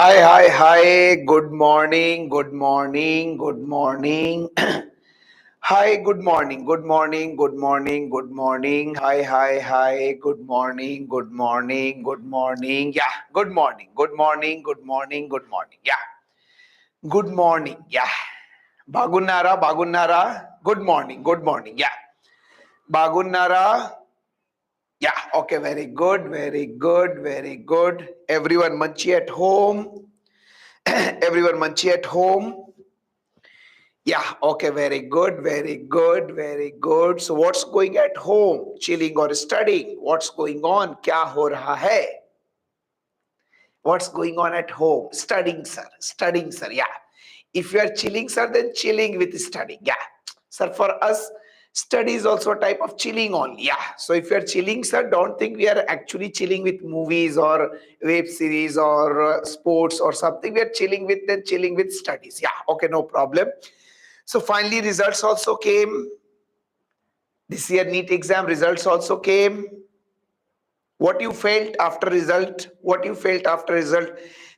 Hi. Good morning. Hi, good morning. Hi. Good morning. Yeah, good morning. Yeah, good morning. Yeah, bagunnara. Good morning. Yeah, bagunnara. Yeah, okay, very good. Everyone munchie at home. Everyone munchie at home. Yeah, okay, very good. So what's going at home? Chilling or studying? What's going on? Kya ho raha hai? What's going on at home? Studying, sir. Yeah. If you are chilling, sir, then chilling with studying. Yeah. Sir, for us, study is also a type of chilling only. Yeah. So if you are chilling, sir, don't think we are actually chilling with movies or web series or sports or something. We are chilling with studies. Yeah. Okay, no problem. So finally, results also came. This year NEET exam results also came. What you felt after result?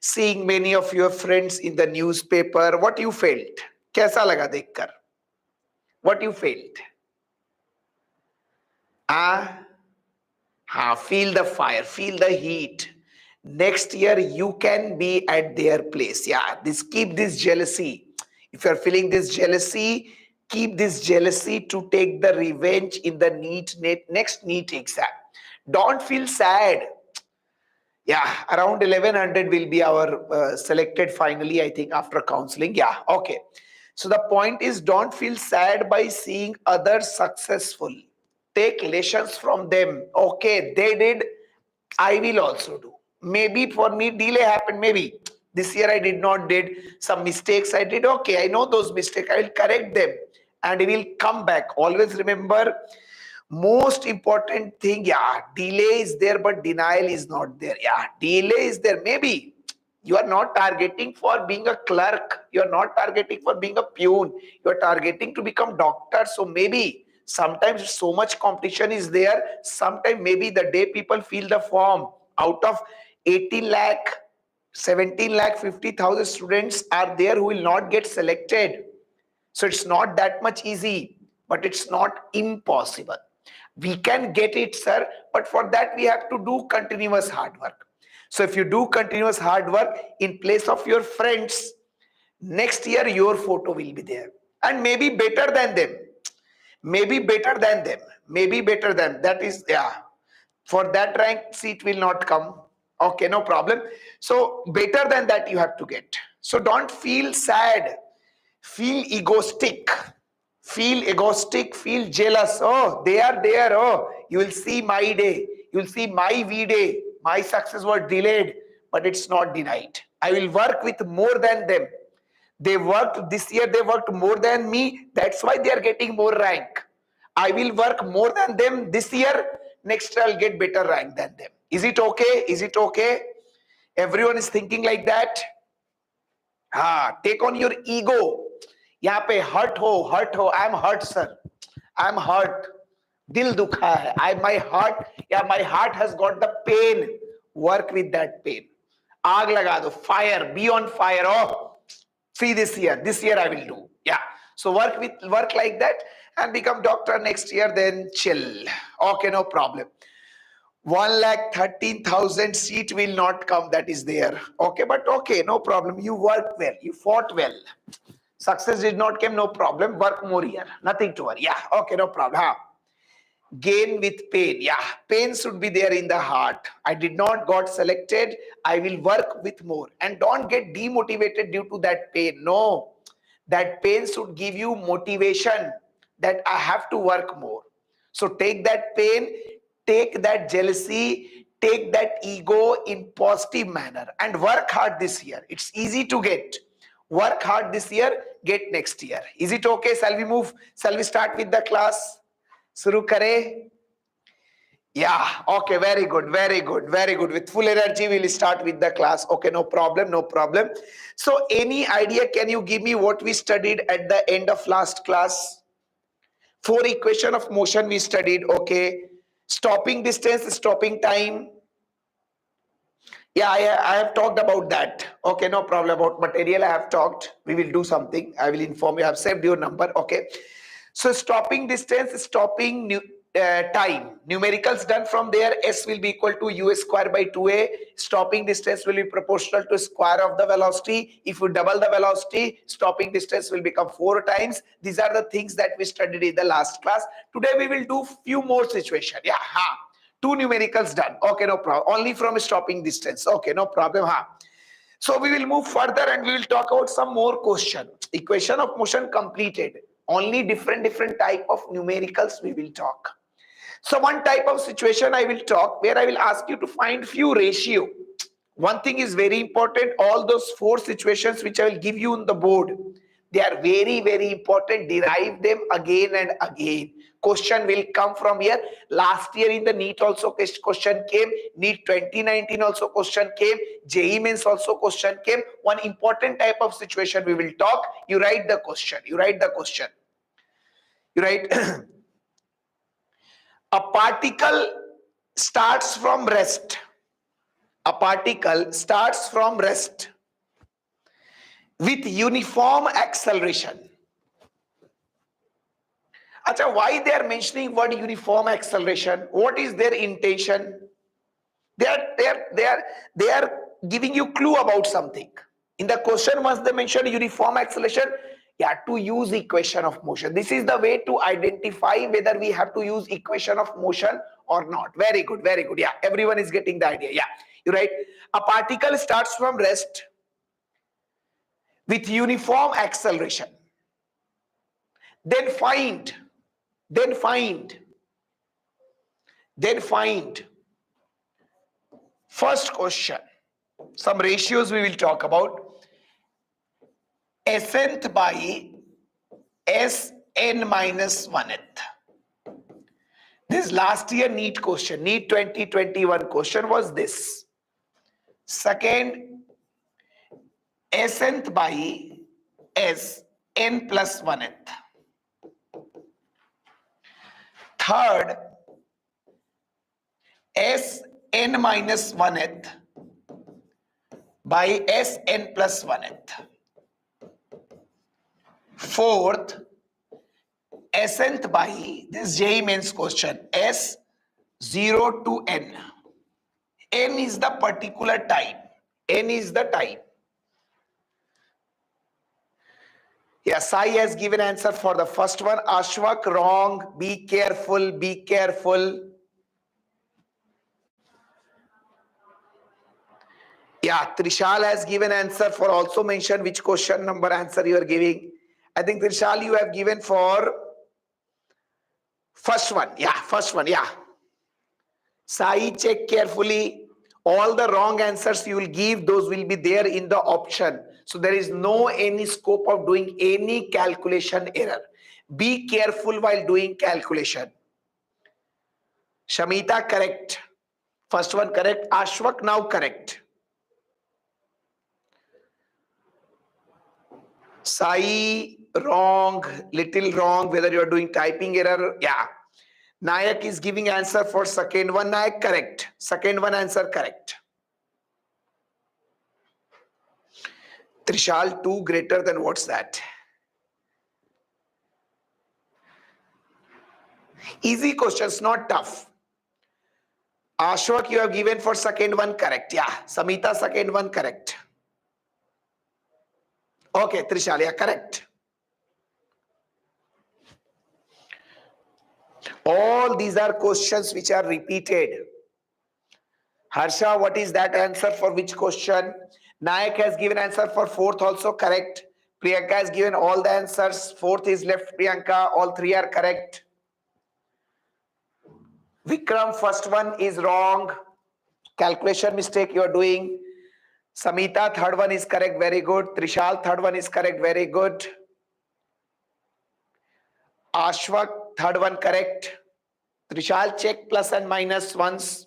Seeing many of your friends in the newspaper. What you felt? कैसा लगा देखकर? What you felt? Feel the fire, feel the heat. Next year you can be at their place. Yeah, keep this jealousy. If you're feeling this jealousy, keep this jealousy to take the revenge in the next NEET exam. Don't feel sad. Yeah, around 1100 will be our selected finally, I think, after counseling. Yeah, okay. So the point is, don't feel sad by seeing others successful. Take lessons from them. Okay, they did, I will also do. Maybe for me delay happened. Maybe this year I did not did some mistakes. I did okay. I know those mistakes. I will correct them and I will come back. Always remember, most important thing, yeah, delay is there, but denial is not there. Yeah, delay is there. Maybe you are not targeting for being a clerk. You are not targeting for being a peon. You are targeting to become doctor. So maybe sometimes so much competition is there. Sometimes maybe the day people fill the form, out of 18 lakh, 17 lakh, 50,000 students are there who will not get selected. So it's not that much easy, but it's not impossible. We can get it, sir, but for that we have to do continuous hard work. So if you do continuous hard work in place of your friends, next year your photo will be there and maybe better than them. That is, yeah. For that rank, seat will not come. Okay, no problem. So better than that you have to get. So don't feel sad. Feel egoistic. Feel jealous. Oh, they are there. Oh, you will see my day. You will see my V day. My success was delayed, but it's not denied. I will work with more than them. They worked this year, they worked more than me. That's why they are getting more rank. I will work more than them this year. Next year I'll get better rank than them. Is it okay? Everyone is thinking like that. Take on your ego. यहाँ पे hurt हो. I'm hurt, sir. I'm hurt. दिल दुखा है. My heart has got the pain. Work with that pain. आग लगा दो. Fire. Be on fire. Oh, see this year I will do. Yeah. So work like that and become doctor next year. Then chill. Okay, no problem. 1,13,000 seat will not come. That is there. Okay, but okay, no problem. You worked well. You fought well. Success did not come. No problem. Work more here. Nothing to worry. Yeah. Okay, no problem. Gain with pain. Yeah, pain should be there in the heart. I did not got selected. I will work with more. And don't get demotivated due to that pain. No, that pain should give you motivation that I have to work more. So take that pain, take that jealousy, take that ego in positive manner and work hard this year. It's easy to get. Work hard this year, get next year. Is it okay? Shall we start with the class? शुरू करें? Yeah, okay, very good. With full energy, we'll start with the class. Okay, no problem. So any idea, can you give me what we studied at the end of last class? 4 equation of motion we studied. Okay, stopping distance, stopping time. Yeah, I have talked about that. Okay, no problem. About material I have talked. We will do something. I will inform you. I have saved your number. Okay. So stopping distance, stopping time. Numericals done from there. S will be equal to u square by 2a. Stopping distance will be proportional to square of the velocity. If you double the velocity, stopping distance will become 4 times. These are the things that we studied in the last class. Today we will do few more situation. Yeah, ha. Two numericals done. Okay, no problem. Only from stopping distance. Okay, no problem. Ha. So we will move further and we will talk about some more question. Equation of motion completed. Only different type of numericals we will talk. So one type of situation I will talk where I will ask you to find few ratio. One thing is very important. All those 4 situations which I will give you on the board, they are very important. Derive them again and again. Question will come from here. Last year in the NEET also question came. NEET 2019 also question came. JEE Mains also question came. One important type of situation we will talk. You write the question. You write the question. You write a particle starts from rest. A particle starts from rest with uniform acceleration. Acha, why they are mentioning word uniform acceleration? What is their intention? They are giving you clue about something. In the question, once they mention uniform acceleration, yeah, to use equation of motion. This is the way to identify whether we have to use equation of motion or not. Very good, very good. Yeah, everyone is getting the idea. Yeah, you're right. A particle starts from rest with uniform acceleration. Then find first question. Some ratios we will talk about. Nth by Sn minus 1th. This last year NEET question, NEET 2021 question was this. Second, Snth by Sn plus 1th. Third, Sn minus 1th by Sn plus 1th. Fourth, Snth by, this JEE Mains question, S0 to N. N is the particular time. N is the time. Yeah, Sai has given answer for the first one. Ashwak, wrong. Be careful, be careful. Yeah, Trishal has given answer for also mention which question number answer you are giving. I think Trishal you have given for first one. Yeah, first one. Yeah. Sai, check carefully. All the wrong answers you will give, those will be there in the option. So there is no any scope of doing any calculation error. Be careful while doing calculation. Shamita, correct. First one correct. Ashwak, now correct. Sai, wrong, little wrong, whether you are doing typing error. Yeah. Nayak is giving answer for second one. Nayak, correct. Second one answer correct. Trishal, 2 greater than what's that? Easy questions, not tough. Ashwak, you have given for second one correct. Yeah. Samita, second one correct. Okay, Trishal, yeah, correct. All these are questions which are repeated. Harsha, what is that answer for which question? Nayak has given answer for fourth also correct. Priyanka has given all the answers. Fourth is left Priyanka. All 3 are correct. Vikram, first one is wrong. Calculation mistake you are doing. Samita, third one is correct. Very good. Trishal, third one is correct. Very good. Ashwak, third one correct. Trishal, check plus and minus once.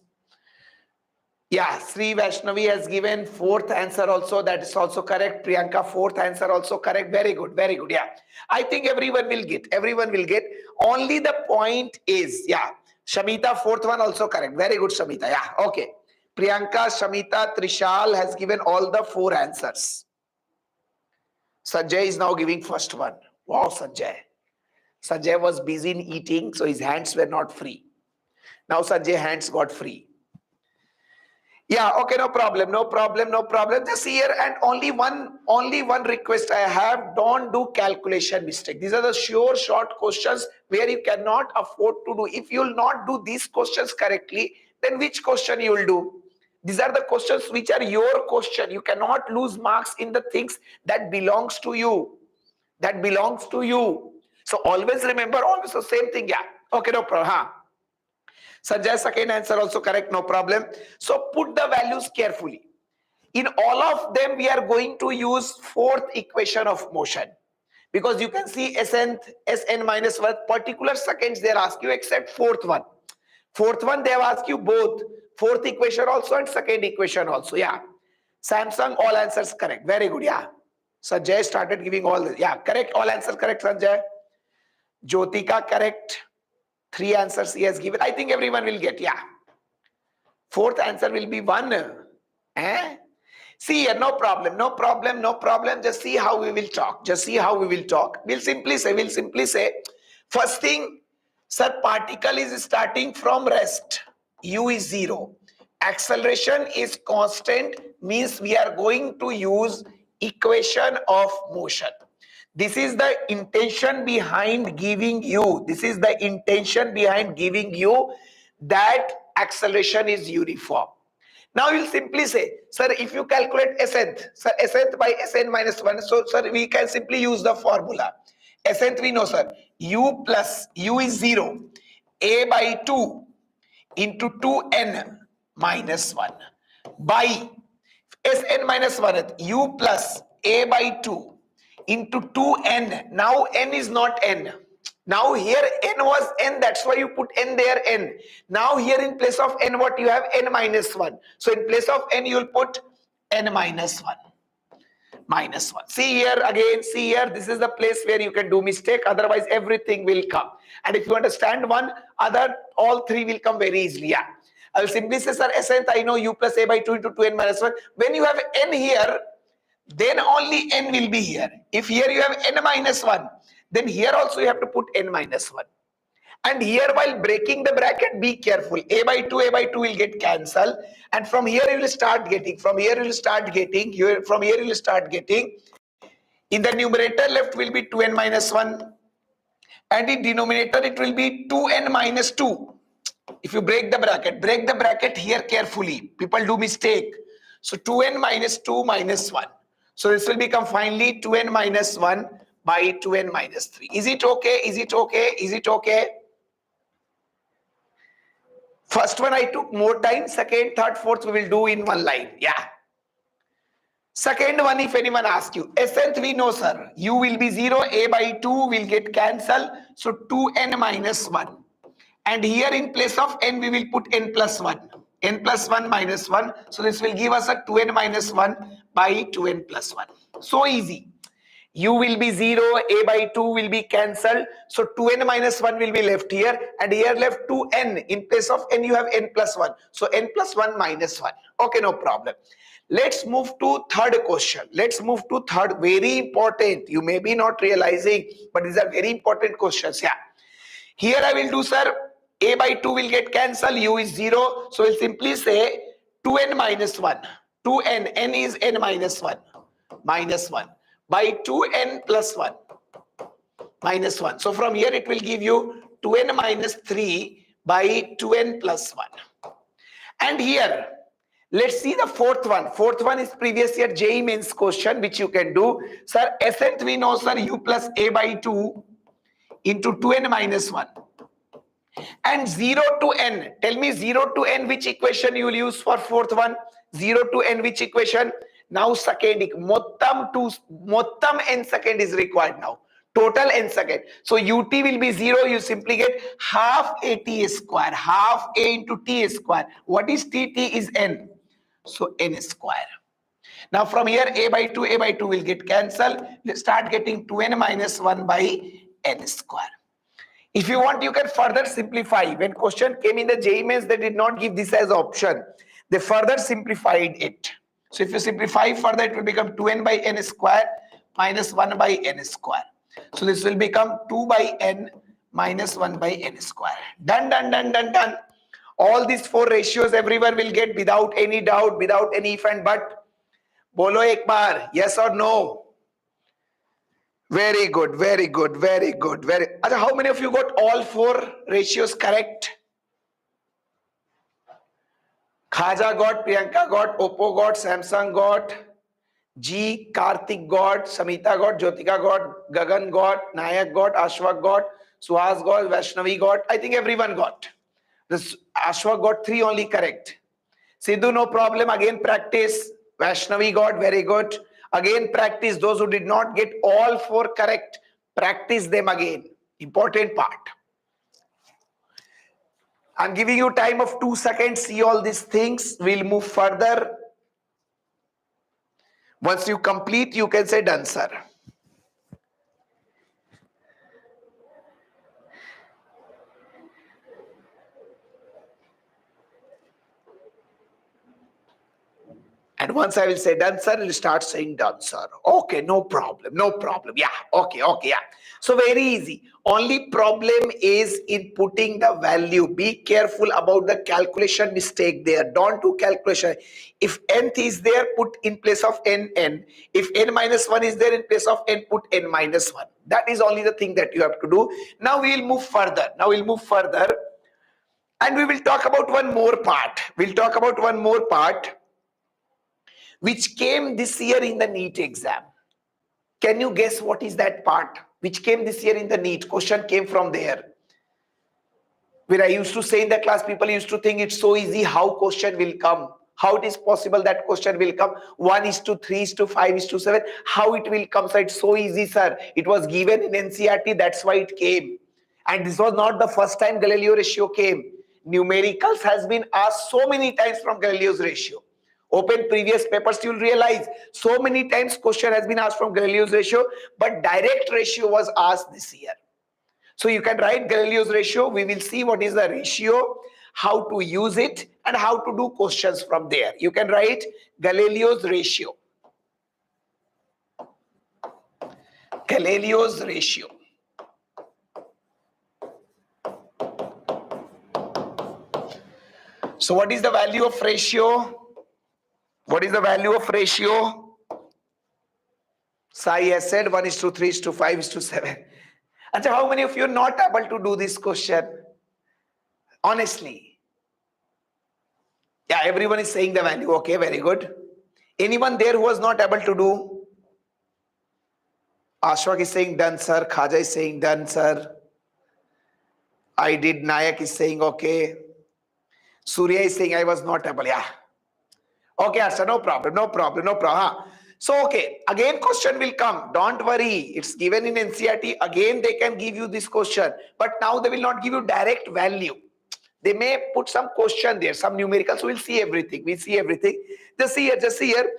Yeah, Sri Vaishnavi has given fourth answer also. That is also correct. Priyanka, fourth answer also correct. Very good. Very good. Yeah. I think everyone will get. Everyone will get. Only the point is, yeah. Shamita, fourth one also correct. Very good, Shamita. Yeah. Okay. Priyanka, Shamita, Trishal has given all the 4 answers. Sanjay is now giving first one. Wow, Sanjay. Sanjay was busy in eating, so his hands were not free. Now Sanjay hands got free. Yeah, okay, no problem, no problem, no problem. Just here, and only one request I have: don't do calculation mistake. These are the sure short questions where you cannot afford to do. If you will not do these questions correctly, then which question you will do? These are the questions which are your question. You cannot lose marks in the things that belongs to you. That belongs to you. So always remember, always the same thing. Yeah. Okay, no problem. Huh? Sanjay, second answer also correct, no problem. So put the values carefully. In all of them, we are going to use fourth equation of motion. Because you can see Sn minus 1, particular seconds they ask you except fourth one. Fourth one, they have asked you both. Fourth equation also and second equation also. Yeah. Samsung, all answers correct. Very good. Yeah. Sanjay started giving all this. Yeah, correct. All answers correct, Sanjay. Jyotika, correct. 3 answers he has given. I think everyone will get. Yeah. Fourth answer will be 1. Eh? See here, no problem, no problem, no problem. Just see how we will talk. Just see how we will talk. We'll simply say, first thing, sir, particle is starting from rest. U is 0. Acceleration is constant, means we are going to use equation of motion. This is the intention behind giving you. This is the intention behind giving you that acceleration is uniform. Now you'll simply say, sir, if you calculate Sth, sir, Sth by Sn minus 1, so sir, we can simply use the formula. Sth we know, sir, U plus, U is 0, A by 2 into 2n minus 1 by Sn minus 1, U plus A by 2 into 2n. Now n is not n. Now here n was n, that's why you put n there, n. Now here in place of n, what you have? N minus 1. So in place of n, you will put n minus 1. Minus 1. See here again, see here, this is the place where you can do mistake, otherwise everything will come. And if you understand one, all 3 will come very easily. Yeah. I'll simply say, sir, Sth, I know U plus A by 2 into 2n minus 1. When you have n here, then only n will be here. If here you have n minus 1, then here also you have to put n minus 1. And here while breaking the bracket, be careful. A by 2 will get cancelled. And from here you will start getting, from here you will start getting, from here you will start getting. In the numerator left will be 2n minus 1. And in denominator it will be 2n minus 2. If you break the bracket here carefully. People do mistake. So 2n minus 2 minus 1. So this will become finally 2n minus 1 by 2n minus 3. Is it okay? Is it okay? Is it okay? First one I took more time. Second, third, fourth we will do in one line. Yeah. Second one, if anyone asks you, Sth we know, sir. U will be 0. A by 2 will get cancelled. So 2n minus 1. And here in place of n we will put n plus 1. N plus 1 minus 1. So this will give us a 2n minus 1 by 2n plus 1. So easy. U will be 0, A by 2 will be cancelled. So 2n minus 1 will be left here. And here left 2n. In place of n you have n plus 1. So n plus 1 minus 1. Okay, no problem. Let's move to third question. Let's move to third. Very important. You may be not realizing, but these are very important questions. Yeah. Here I will do, sir. A by 2 will get cancelled. U is 0. So we'll simply say 2n minus 1. 2n. N is n minus 1. Minus 1. By 2n plus 1. Minus 1. So from here it will give you 2n minus 3 by 2n plus 1. And here, let's see the fourth one. Fourth one is previous year JEE Mains question, which you can do. Sir, Sth we know, sir, U plus A by 2 into 2n minus 1. And 0 to n. Tell me 0 to n which equation you will use for fourth one? 0 to n which equation? Now second, mottam n second is required now. Total n second. So ut will be 0. You simply get half a t square. Half a into t square. What is t? T is n. So n square. Now from here a by 2 will get cancelled. You start getting 2n minus 1 by n square. If you want, you can further simplify. When question came in the JEE Mains, they did not give this as option. They further simplified it. So if you simplify further, it will become 2n by n square minus 1 by n square. So this will become 2 by n minus 1 by n square. Done, done, done, done, done. All these four ratios everyone will get without any doubt, without any if and but. Bolo ek baar, yes or no? Very good, very good, very good. How many of you got all four ratios correct? Khaja got, Priyanka got, Oppo got, Samsung got, G, Karthik got, Samita got, Jyotika got, Gagan got, Nayak got, Ashwak got, Suhas got, Vaishnavi got. I think everyone got. This Ashwak got 3 only correct. Sidhu, no problem. Again practice. Vaishnavi got, very good. Again practice. Those who did not get all 4 correct, practice them again. Important part. I'm giving you time of 2 seconds. See all these things. We'll move further. Once you complete, you can say done, sir. And once I will say done, sir, you'll start saying done, sir. Okay, no problem, no problem. Yeah, okay, yeah. So very easy. Only problem is in putting the value. Be careful about the calculation mistake there. Don't do calculation. If nth is there, put in place of n. If n minus 1 is there, in place of n, put n minus 1. That is only the thing that you have to do. Now we will move further. And we will talk about one more part. Which came this year in the NEET exam. Can you guess what is that part which came this year in the NEET? Question came from there. Where I used to say in the class, people used to think it's so easy how question will come. How it is possible that question will come 1:3:5:7. How it will come, sir? It's so easy, sir. It was given in NCERT, that's why it came. And this was not the first time Galileo ratio came. Numericals has been asked so many times from Galileo's ratio. Open previous papers, you will realize so many times question has been asked from Galileo's ratio, but direct ratio was asked this year. So you can write Galileo's ratio. We will see what is the ratio, how to use it, and how to do questions from there. You can write Galileo's ratio. Galileo's ratio. So what is the value of ratio? What is the value of ratio? Sai has said 1:3:5:7. And how many of you are not able to do this question? Honestly. Yeah, everyone is saying the value. Okay, very good. Anyone there who was not able to do? Ashwak is saying done, sir. Khaja is saying done, sir. I did. Nayak is saying okay. Surya is saying I was not able. Yeah. Okay, sir, no problem. So, okay, again question will come. Don't worry. It's given in NCERT. Again, they can give you this question. But now they will not give you direct value. They may put some question there, some numericals. We'll see everything. Just see here.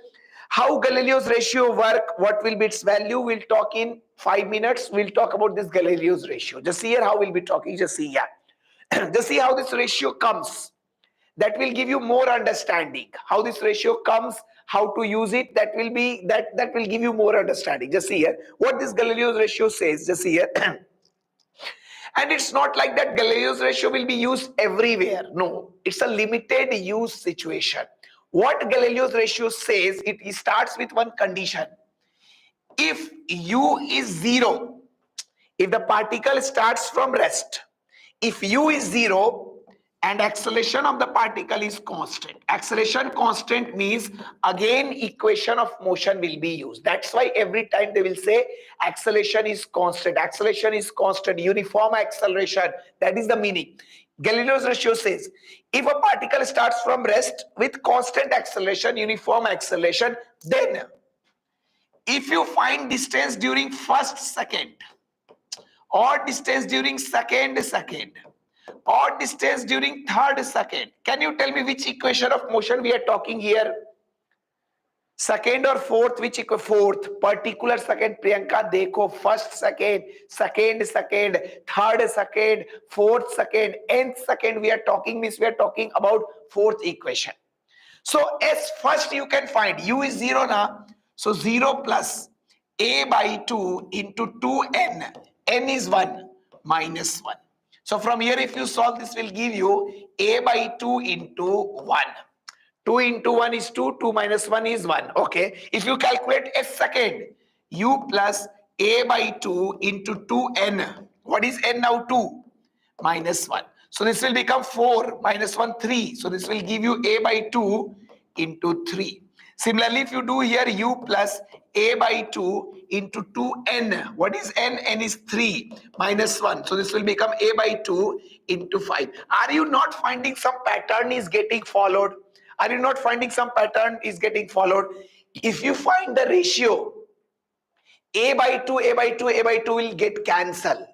How Galileo's ratio work, what will be its value. We'll talk in 5 minutes. We'll talk about this Galileo's ratio. Just see here how we'll be talking. Just see, yeah. Just see how this ratio comes. That will give you more understanding. How this ratio comes, how to use it, that will give you more understanding. Just see here what this Galileo's ratio says. Just see here. And it's not like that Galileo's ratio will be used everywhere. No, it's a limited use situation. What Galileo's ratio says, it starts with one condition. If u is 0, if the particle starts from rest, if u is 0, and acceleration of the particle is constant. Acceleration constant means again equation of motion will be used. That's why every time they will say acceleration is constant. Acceleration is constant, uniform acceleration. That is the meaning. Galileo's ratio says if a particle starts from rest with constant acceleration, uniform acceleration, then if you find distance during first second or distance during second, or distance during third second. Can you tell me which equation of motion we are talking here? Second or fourth? Which fourth? Particular second, Priyanka. Dekho, first second, third second, fourth second, nth second. We are talking about fourth equation. So S first you can find, U is 0 now. So 0 plus A by 2 into 2N. N is 1 minus 1. So from here if you solve this will give you A by 2 into 1. 2 into 1 is 2, 2 minus 1 is 1. Okay. If you calculate S second, U plus A by 2 into 2N. What is N now? 2 minus 1. So this will become 4 minus 1, 3. So this will give you A by 2 into 3. Similarly, if you do here U plus A by 2 into 2N. What is N? N is 3 minus 1. So this will become A by 2 into 5. Are you not finding some pattern is getting followed? Are you not finding some pattern is getting followed? If you find the ratio, A by 2, A by 2, A by 2 will get cancelled.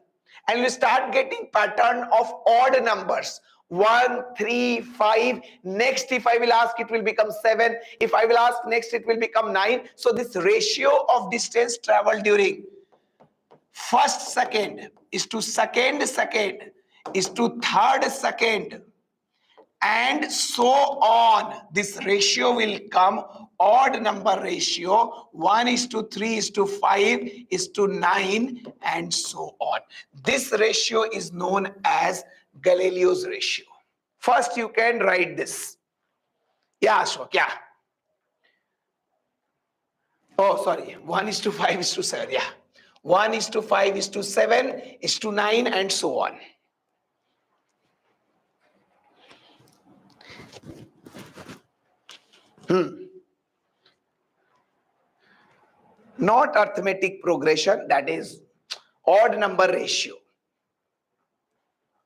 And you start getting pattern of odd numbers. 1, 3, 5. Next, if I will ask, it will become 7. If I will ask next, it will become 9. So this ratio of distance traveled during first second is to second is to third second, and so on. This ratio will come odd number ratio, 1 is to 3 is to 5 is to 9, and so on. This ratio is known as Galileo's ratio. First you can write this. Yeah, Ashok, yeah. Oh, sorry, 1 is to 5 is to 7, yeah. 1 is to 5 is to 7 is to 9, and so on. Not arithmetic progression, that is odd number ratio.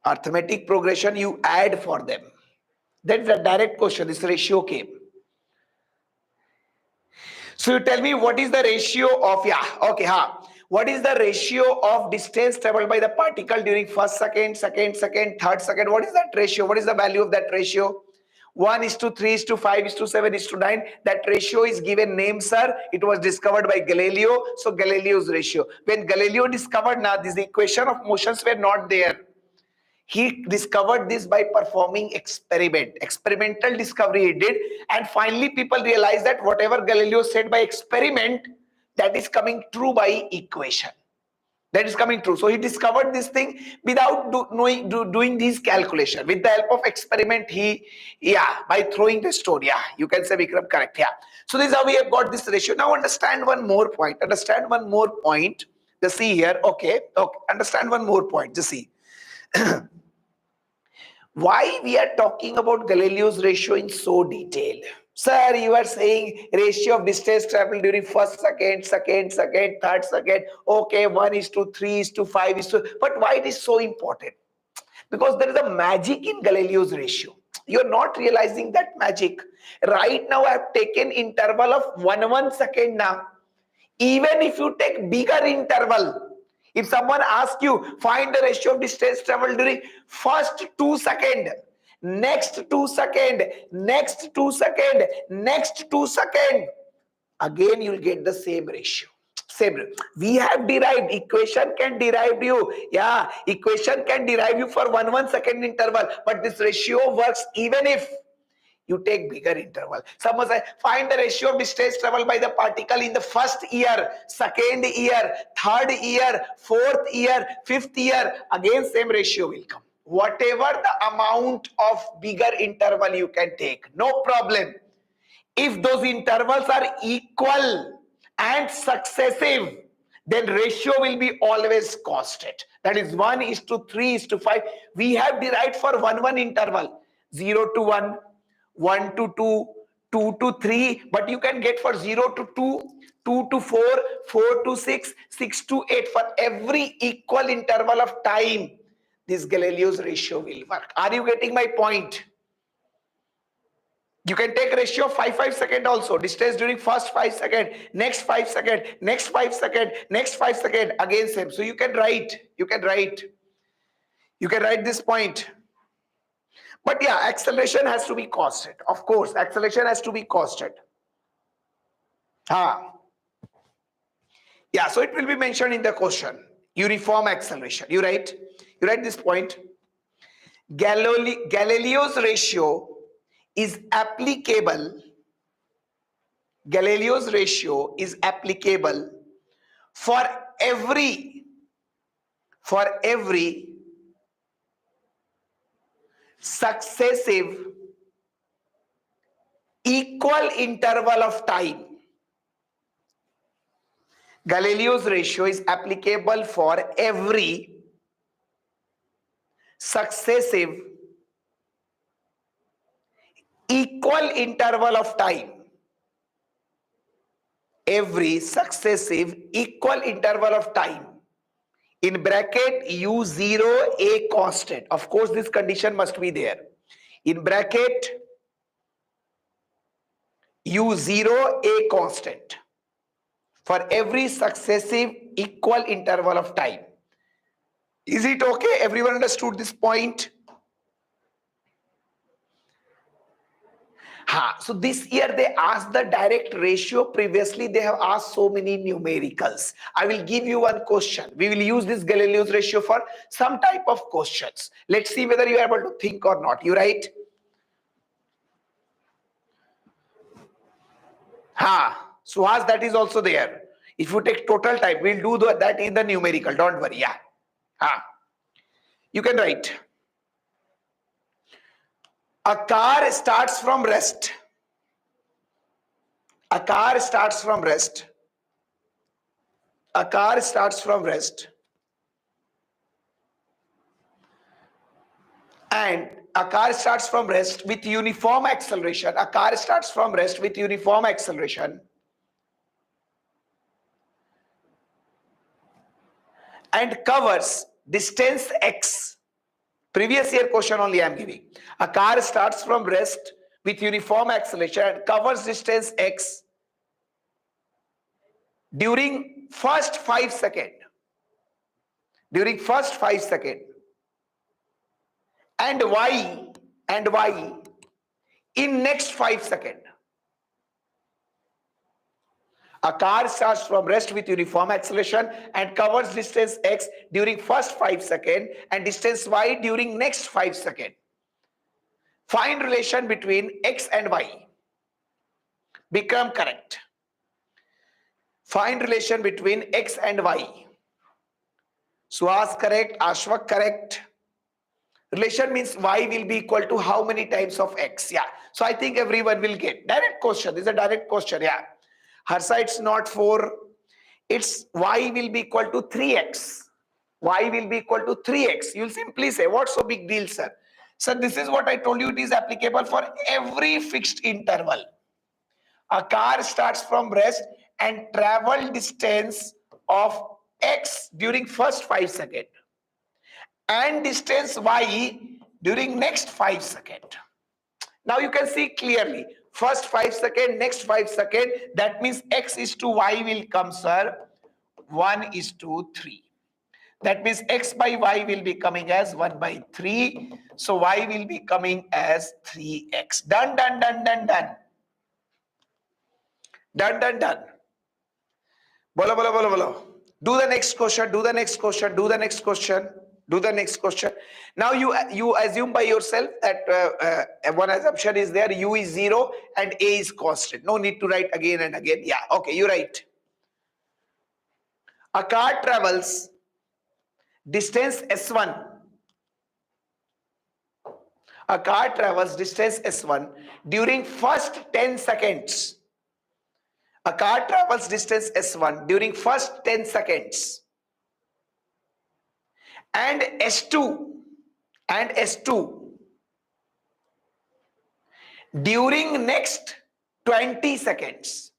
Arithmetic progression you add for them. That's a direct question. This ratio came. So you tell me what is the ratio of, yeah, okay, what is the ratio of distance traveled by the particle during first second, third second? What is that ratio? What is the value of that ratio? 1 is to 3 is to 5 is to 7 is to 9. That ratio is given name, sir. It was discovered by Galileo. So Galileo's ratio. When Galileo discovered, now this equation of motions were not there. He discovered this by performing experimental discovery he did, and finally people realized that whatever Galileo said by experiment, that is coming true by equation. That is coming true. So he discovered this thing without doing these calculation. With the help of experiment, by throwing the stone. Yeah, you can say Vikram, correct. Yeah. So this is how we have got this ratio. Now understand one more point. Just see here. Okay. Understand one more point. Just see. Why we are talking about Galileo's ratio in so detail? Sir, you are saying ratio of distance traveled during first second, third second. Okay, 1 is to 3 is to 5 is to. But why it is so important? Because there is a magic in Galileo's ratio. You are not realizing that magic. Right now, I have taken interval of 1 second now. Even if you take bigger interval, if someone asks you, find the ratio of distance traveled during first 2 seconds, next 2 seconds, next 2 seconds, next 2 seconds, again you will get the same ratio. Same. We have derived, equation can derive you. Yeah, equation can derive you for 1 second interval, but this ratio works even if you take bigger interval. Someone say, find the ratio of distance traveled by the particle in the first year, second year, third year, fourth year, fifth year. Again, same ratio will come. Whatever the amount of bigger interval you can take, no problem. If those intervals are equal and successive, then ratio will be always constant. That is 1 is to 3 is to 5. We have derived for 1 interval, 0 to 1, 1 to 2, 2 to 3, but you can get for 0 to 2, 2 to 4, 4 to 6, 6 to 8. For every equal interval of time, this Galileo's ratio will work. Are you getting my point? You can take ratio of 5 seconds also. Distance during first 5 seconds, next 5 seconds, next 5 seconds, next 5 seconds, again same. So you can write this point. But yeah, acceleration has to be constant. Of course, acceleration has to be constant. Yeah, so it will be mentioned in the question. Uniform acceleration. You write this point. Galileo's ratio is applicable, Galileo's ratio is applicable for every successive equal interval of time. Galileo's ratio is applicable for every successive equal interval of time. Every successive equal interval of time. In bracket, U0 a constant. Of course, this condition must be there. In bracket, U0 a constant for every successive equal interval of time. Is it okay? Everyone understood this point? So this year they asked the direct ratio. Previously they have asked so many numericals. I will give you one question. We will use this Galileo's ratio for some type of questions. Let's see whether you are able to think or not. You write? Suhas, that is also there. If you take total time, we'll do that in the numerical. Don't worry. Yeah. You can write. A car starts from rest. A car starts from rest. A car starts from rest. And a car starts from rest with uniform acceleration. A car starts from rest with uniform acceleration. And covers distance x. Previous year question only I am giving. A car starts from rest with uniform acceleration and covers distance x during first 5 seconds. During first 5 seconds. And y in next 5 seconds. A car starts from rest with uniform acceleration and covers distance x during first 5 seconds and distance y during next 5 seconds. Find relation between x and y. Become correct. Find relation between x and y. Suhas correct, Ashwak correct. Relation means y will be equal to how many times of x. Yeah. So I think everyone will get. Direct question. This is a direct question. Yeah. Harsa, it's not 4. It's y will be equal to 3x. Y will be equal to 3x. You'll simply say, what's so big deal, sir? Sir, this is what I told you. It is applicable for every fixed interval. A car starts from rest and travel distance of x during first 5 seconds. And distance y during next 5 seconds. Now you can see clearly. First 5 seconds, next 5 seconds. That means x is to y will come, sir. 1:3. That means x by y will be coming as 1/3. So y will be coming as 3x. Done, done, done, done, done. Done, done, done. Bolo, bolo, bolo, bolo. Do the next question, do the next question, do the next question. Do the next question. Now you assume by yourself that one assumption is there, u is 0 and a is constant. No need to write again and again. Yeah, okay, you write. A car travels distance s1. A car travels distance s1 during first 10 seconds. A car travels distance s1 during first 10 seconds. And S2 during next 20 seconds.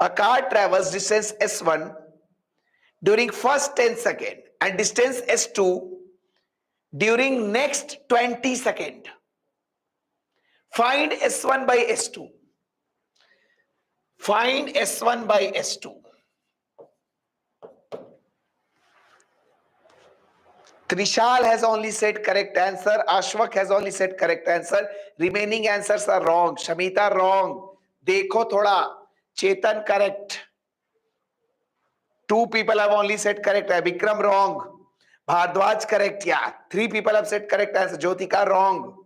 A car travels distance S1 during first 10 seconds and distance S2 during next 20 seconds. Find S1 by S2. Find S1 by S2. Trishal has only said correct answer. Ashwak has only said correct answer. Remaining answers are wrong. Shamita wrong. Dekho thoda. Chetan correct. 2 people have only said correct. Vikram wrong. Bhardwaj correct. Yeah. 3 people have said correct answer. Jyotika wrong.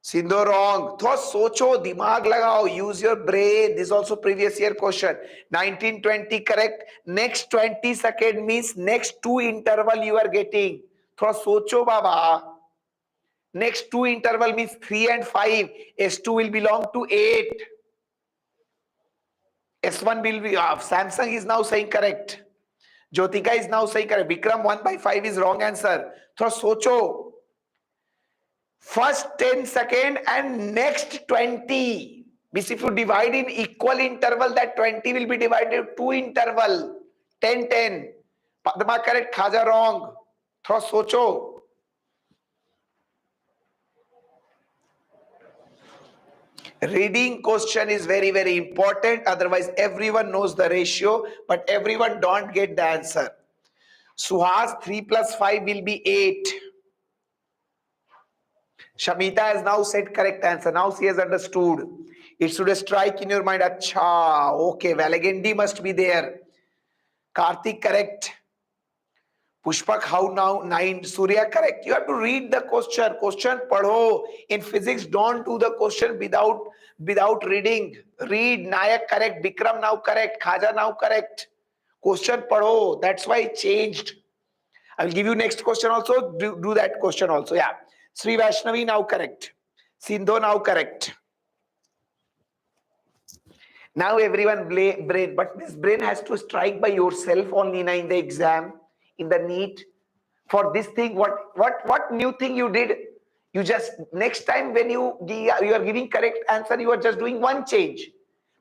सिंधो wrong. थोड़ा सोचो, दिमाग लगाओ, use your brain. This is also previous year question. 1920 correct. Next 20 second means next two interval you are getting. थोड़ा सोचो बाबा. Next two interval means 3 and 5. S2 will belong to 8. S1 will be Samsung is now saying correct. Jyotika is now saying correct. Vikram 1/5 is wrong answer. थोड़ा सोचो. First 10 second and next 20. Means if you divide in equal interval, that 20 will be divided two interval. 10-10. Padma correct, Khaja wrong. थोड़ा सोचो. Reading question is very, very important. Otherwise, everyone knows the ratio, but everyone don't get the answer. Suhas 3 plus 5 will be 8. Shamita has now said correct answer. Now she has understood. It should strike in your mind. Acha, okay, Valagendi must be there. Karthik correct. Pushpak, how now? 9. Surya correct. You have to read the question. Question padho. In physics, don't do the question without reading. Read. Nayak correct. Bikram now correct. Khaja now correct. Question padho. That's why it changed. I will give you next question also. Do that question also. Yeah. Sri Vaishnavi now correct. Sindho now correct. Now everyone brain, but this brain has to strike by yourself only in the exam, in the NEET. For this thing, what new thing you did? You just next time when you are giving correct answer, you are just doing one change.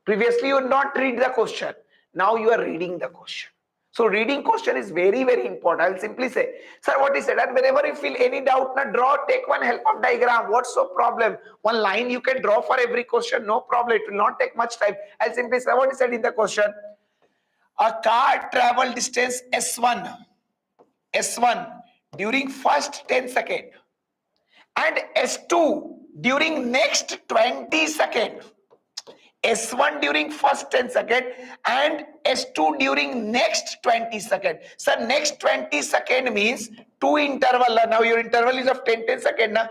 Previously you would not read the question. Now you are reading the question. So reading question is very, very important. I will simply say, sir, what is it? And whenever you feel any doubt, now draw, take one help of diagram. What's the problem? One line you can draw for every question. No problem. It will not take much time. I'll simply say, what is said in the question? A car travel distance S1 during first 10 second and S2 during next 20 second. S1 during first 10 second and S2 during next 20 second. So next 20 second means two interval. Now your interval is of 10 second. Now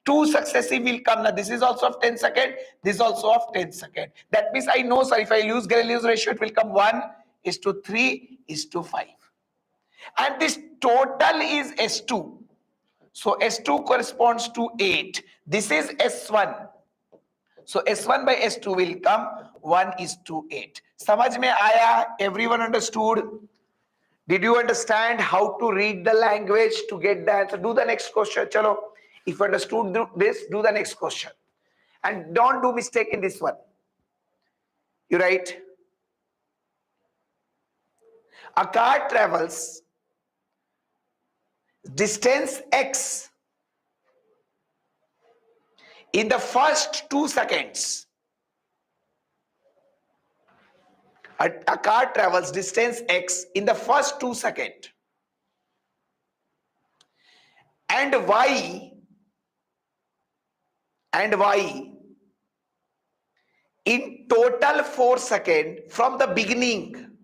two successive will come. Now this is also of 10 second. This is also of 10 second. That means I know, sir, if I use Galileo's ratio, it will come 1:3:5. And this total is S2. So S2 corresponds to 8. This is S1. So S1 by S2 will come 1:8. समझ में आया? Everyone understood? Did you understand how to read the language to get the answer? Do the next question. Chalo. If you understood this, do the next question. And don't do mistake in this one. You write. A car travels distance x in the first 2 seconds. A car travels distance x in the first 2 seconds and y in total 4 seconds from the beginning.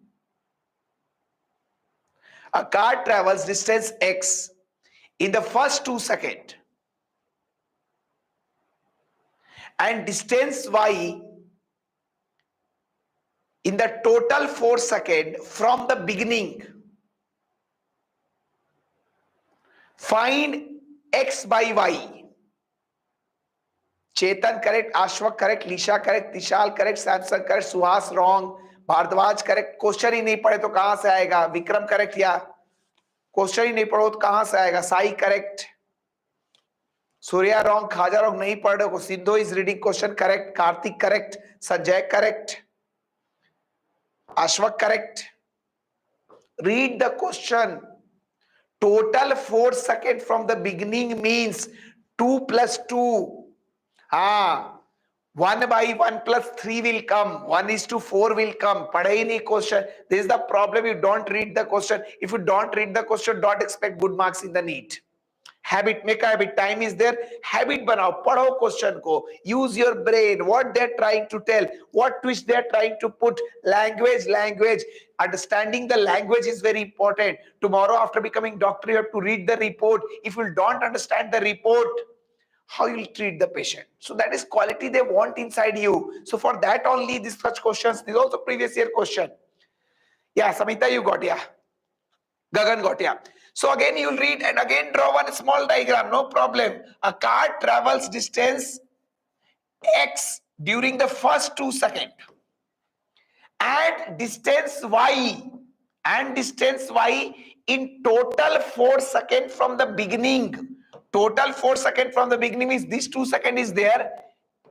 A car travels distance x in the first 2 seconds and distance y in the total 4 seconds from the beginning. Find x by y. Chetan correct, Ashwak correct, Lisha correct, Tishal correct, Samson correct, Suhas wrong, Bharadwaj correct. Question ही नहीं पढ़े तो कहां से आएगा? Vikram correct. या question ही नहीं पढ़ो तो कहां से आएगा? Sai correct, Surya wrong, Khaja wrong. नहीं पढ़ रहे हो. Siddho is reading question correct, Karthik correct, Sanjay correct, Ashwak correct. Read the question. Total 4 seconds from the beginning means 2 plus 2. 1 by 1 plus 3 will come. 1:4 will come. Padhe hi nahi question. This is the problem. You don't read the question. If you don't read the question, don't expect good marks in the NEET. Habit, make a habit. Time is there. Habit banao. Padho question ko. Use your brain. What they're trying to tell. What twist they're trying to put. Language. Understanding the language is very important. Tomorrow after becoming doctor, you have to read the report. If you don't understand the report, how you will treat the patient. So that is quality they want inside you. So for that only these such questions. This is also previous year question. Yeah, Samita, you got, yeah. Gagan got, yeah. So again you will read and again draw one small diagram, no problem. A car travels distance x during the first 2 seconds and distance y in total 4 seconds from the beginning. Total 4 seconds from the beginning means this 2 seconds is there,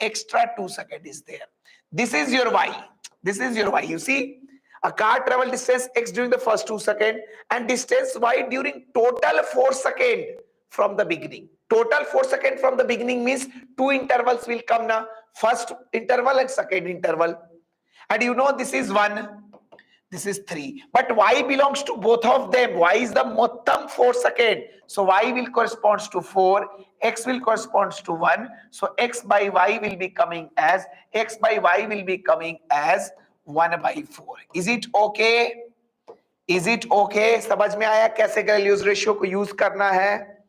extra 2 seconds is there. This is your y. This is your y. You see, a car travel distance x during the first 2 seconds and distance y during total 4 seconds from the beginning. Total 4 seconds from the beginning means 2 intervals will come now. First interval and second interval. And you know this is 1, this is 3. But y belongs to both of them. Y is the mottam 4 second. So y will corresponds to 4, x will corresponds to 1. So x by y will be coming as 1 by 4. Is it okay? Is it okay? समझ में आया कैसे Galileo's ratio को use करना है?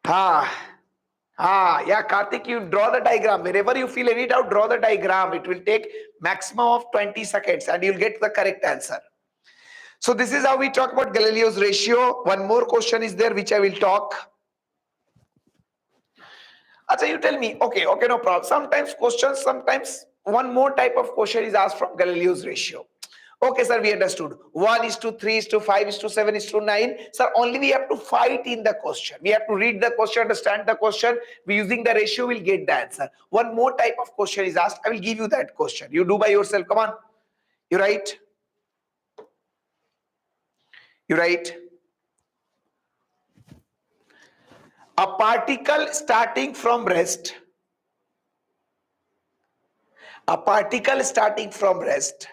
हाँ. Yeah, Karthik, you draw the diagram. Wherever you feel any doubt, draw the diagram. It will take maximum of 20 seconds and you'll get the correct answer. So this is how we talk about Galileo's ratio. One more question is there which I will talk. Achha, you tell me. Okay, no problem. Sometimes one more type of question is asked from Galileo's ratio. Okay, sir, we understood. 1:3:5:7:9. Sir, only we have to fight in the question. We have to read the question, understand the question. We using the ratio, we'll get the answer. One more type of question is asked. I will give you that question. You do by yourself. Come on. You write. A particle starting from rest. A particle starting from rest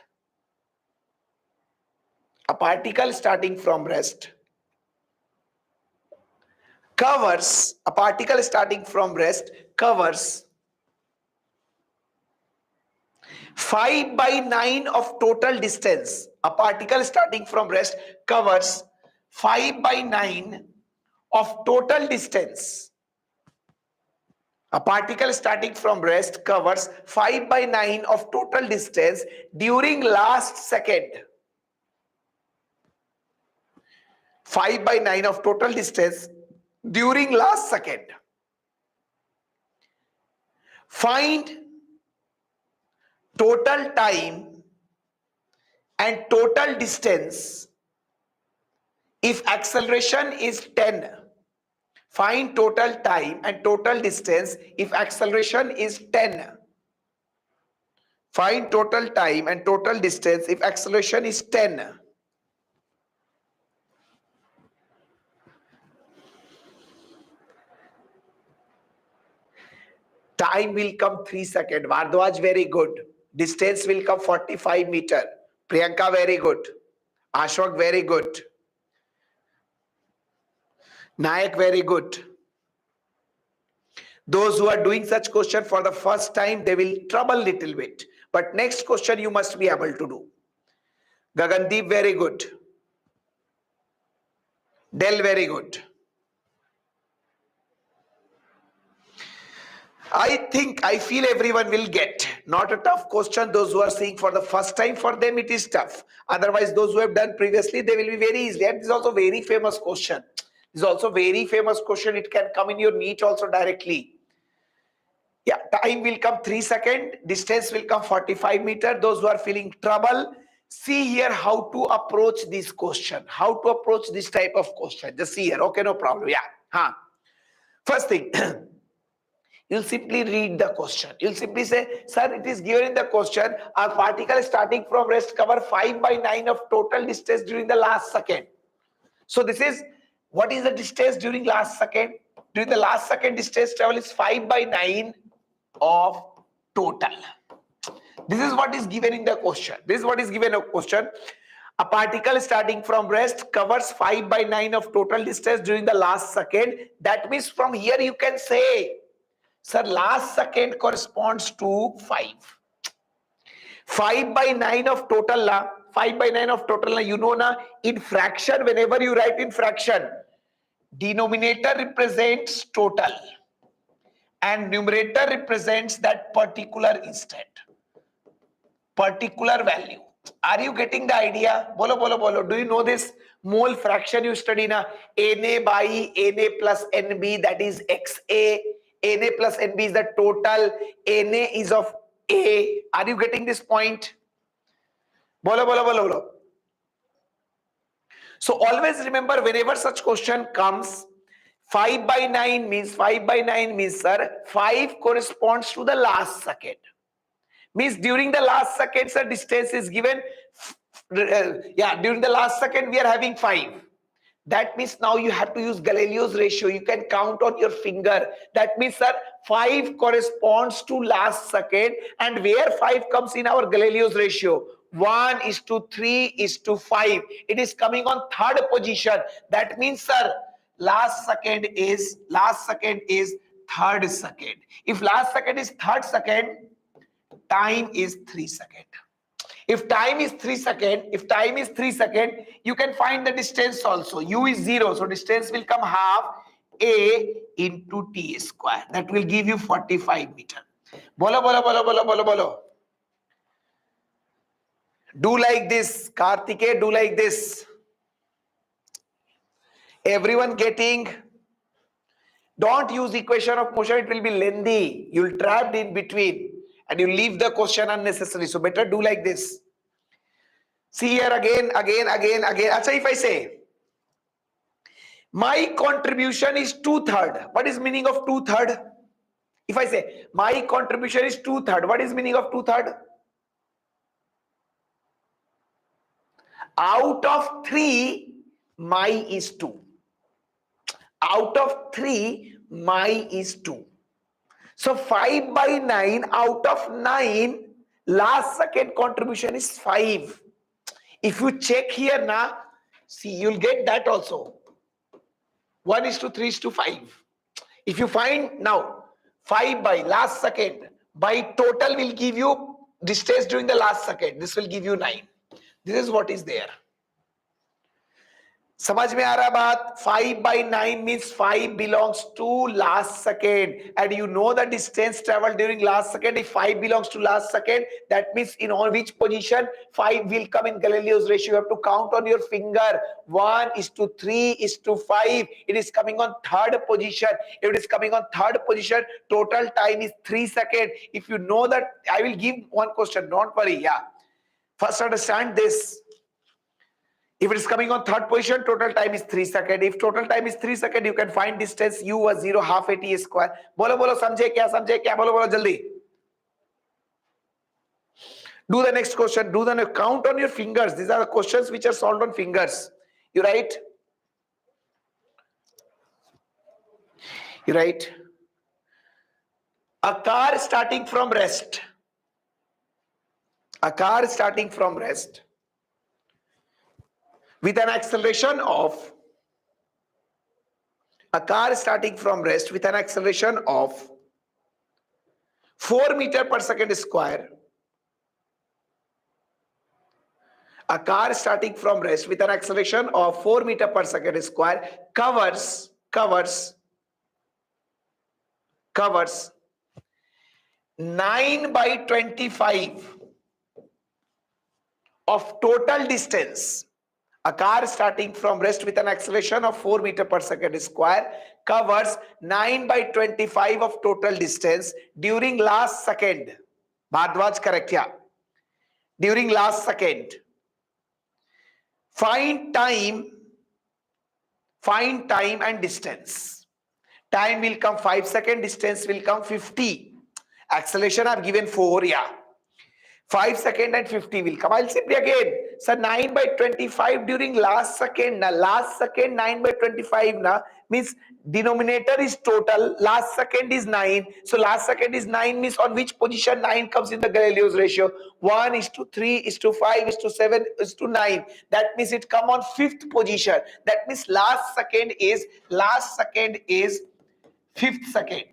covers 5/9 of total distance. A particle starting from rest covers 5/9 of total distance. A particle starting from rest covers 5/9 of total distance during last second. 5/9 of total distance during last second. Find total time and total distance if acceleration is 10. Find total time and total distance if acceleration is 10. Find total time and total distance if acceleration is 10. Time will come 3 seconds. Bhardwaj, very good. Distance will come 45 meters. Priyanka, very good. Ashok, very good. Nayak, very good. Those who are doing such question for the first time, they will trouble little bit. But next question you must be able to do. Gagandeep, very good. Del, very good. I feel everyone will get. Not a tough question. Those who are seeing for the first time, for them it is tough. Otherwise, those who have done previously, they will be very easy. And this is also very famous question. This is also very famous question. It can come in your NEET also directly. Yeah, time will come 3 seconds. Distance will come 45 meters. Those who are feeling trouble, see here how to approach this question. How to approach this type of question. Just see here. Okay, no problem. Yeah. First thing. You'll simply read the question. You'll simply say, sir, it is given in the question, a particle starting from rest cover 5/9 of total distance during the last second. So this is, what is the distance during last second? During the last second, distance travel is 5/9 of total. This is what is given in the question. This is what is given in the question. A particle starting from rest covers 5/9 of total distance during the last second. That means from here you can say, sir, last second corresponds to 5. 5/9 of total, 5/9 of total, you know na, in fraction, whenever you write in fraction, denominator represents total. and numerator represents that particular instant, particular value. Are you getting the idea? Bolo, bolo, bolo. Do you know this mole fraction you study na? Na by Na plus Nb, that is XA. Na plus Nb is the total. Na is of A. Are you getting this point? Bolo, bolo, bolo, bolo. So always remember, whenever such question comes, 5 by 9 means, sir, 5 corresponds to the last second. Means during the last second, sir, distance is given. During the last second, we are having 5. That means now you have to use Galileo's ratio. You can count on your finger. That means, sir, 5 corresponds to last second. And where 5 comes in our Galileo's ratio? 1:3:5. It is coming on third position. That means, sir, last second is third second. If last second is third second, time is 3 seconds. If time is 3 seconds, you can find the distance also. U is 0, so distance will come half A into T square. That will give you 45 meter. Bolo, bolo, bolo, bolo, bolo, bolo. Do like this, Kartike, do like this. Everyone getting? Don't use equation of motion, it will be lengthy. You'll trapped in between and you leave the question unnecessary. So better do like this. See here again. Acha, if I say my contribution is 2/3, what is meaning of 2/3? If I say my contribution is 2/3, what is meaning of 2/3? Out of 3, my is 2. Out of 3, my is 2. So 5 by 9, out of 9, last second contribution is 5. If you check here now, see, you'll get that also. 1:3:5. If you find now 5 by last second, by total will give you distance during the last second. This will give you 9. This is what is there. समझ में आ रहा बात? 5 by 9 means 5 belongs to last second, and you know the distance traveled during last second. If 5 belongs to last second, that means in on which position 5 will come in Galileo's ratio. You have to count on your finger. 1:3:5. It is coming on third position. If it is coming on third position, total time is 3 seconds. If you know that, I will give one question. Don't worry. Yeah. First understand this. If it is coming on third position, total time is 3 seconds. If total time is 3 seconds, you can find distance U was 0, half AT square. Bolo, bolo, samjhe kya? Bolo, bolo, jaldi. Do the next question. Do the count on your fingers. These are the questions which are solved on fingers. You write. A car starting from rest. With an acceleration of 4 meter per second square. A car starting from rest with an acceleration of 4 meter per second square covers 9 by 25 of total distance. A car starting from rest with an acceleration of 4 meter per second square covers 9 by 25 of total distance during last second. Bhardwaj, correct? Yeah. During last second. Find time and distance. Time will come 5 seconds, distance will come 50. Acceleration I've given 4, yeah. 5 seconds and 50 will come. I'll simply again. So 9 by 25 during last second. Now last second 9 by 25 now means denominator is total. Last second is 9. So last second is 9 means on which position 9 comes in the Galileo's ratio? 1:3:5:7:9. That means it come on 5th position. That means last second is 5th second.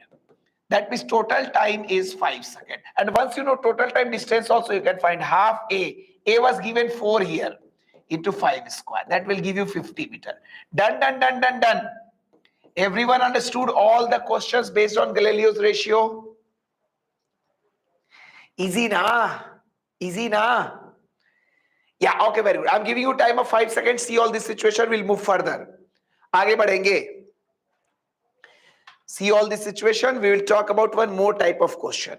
That means total time is 5 seconds. And once you know total time distance also, you can find half A. A was given 4 here into 5 square. That will give you 50 meter. Done. Everyone understood all the questions based on Galileo's ratio? Easy na? Easy na? Yeah, okay, very good. I'm giving you time of 5 seconds. See all this situation. We'll move further. आगे बढ़ेंगे. See all this situation. We will talk about one more type of question.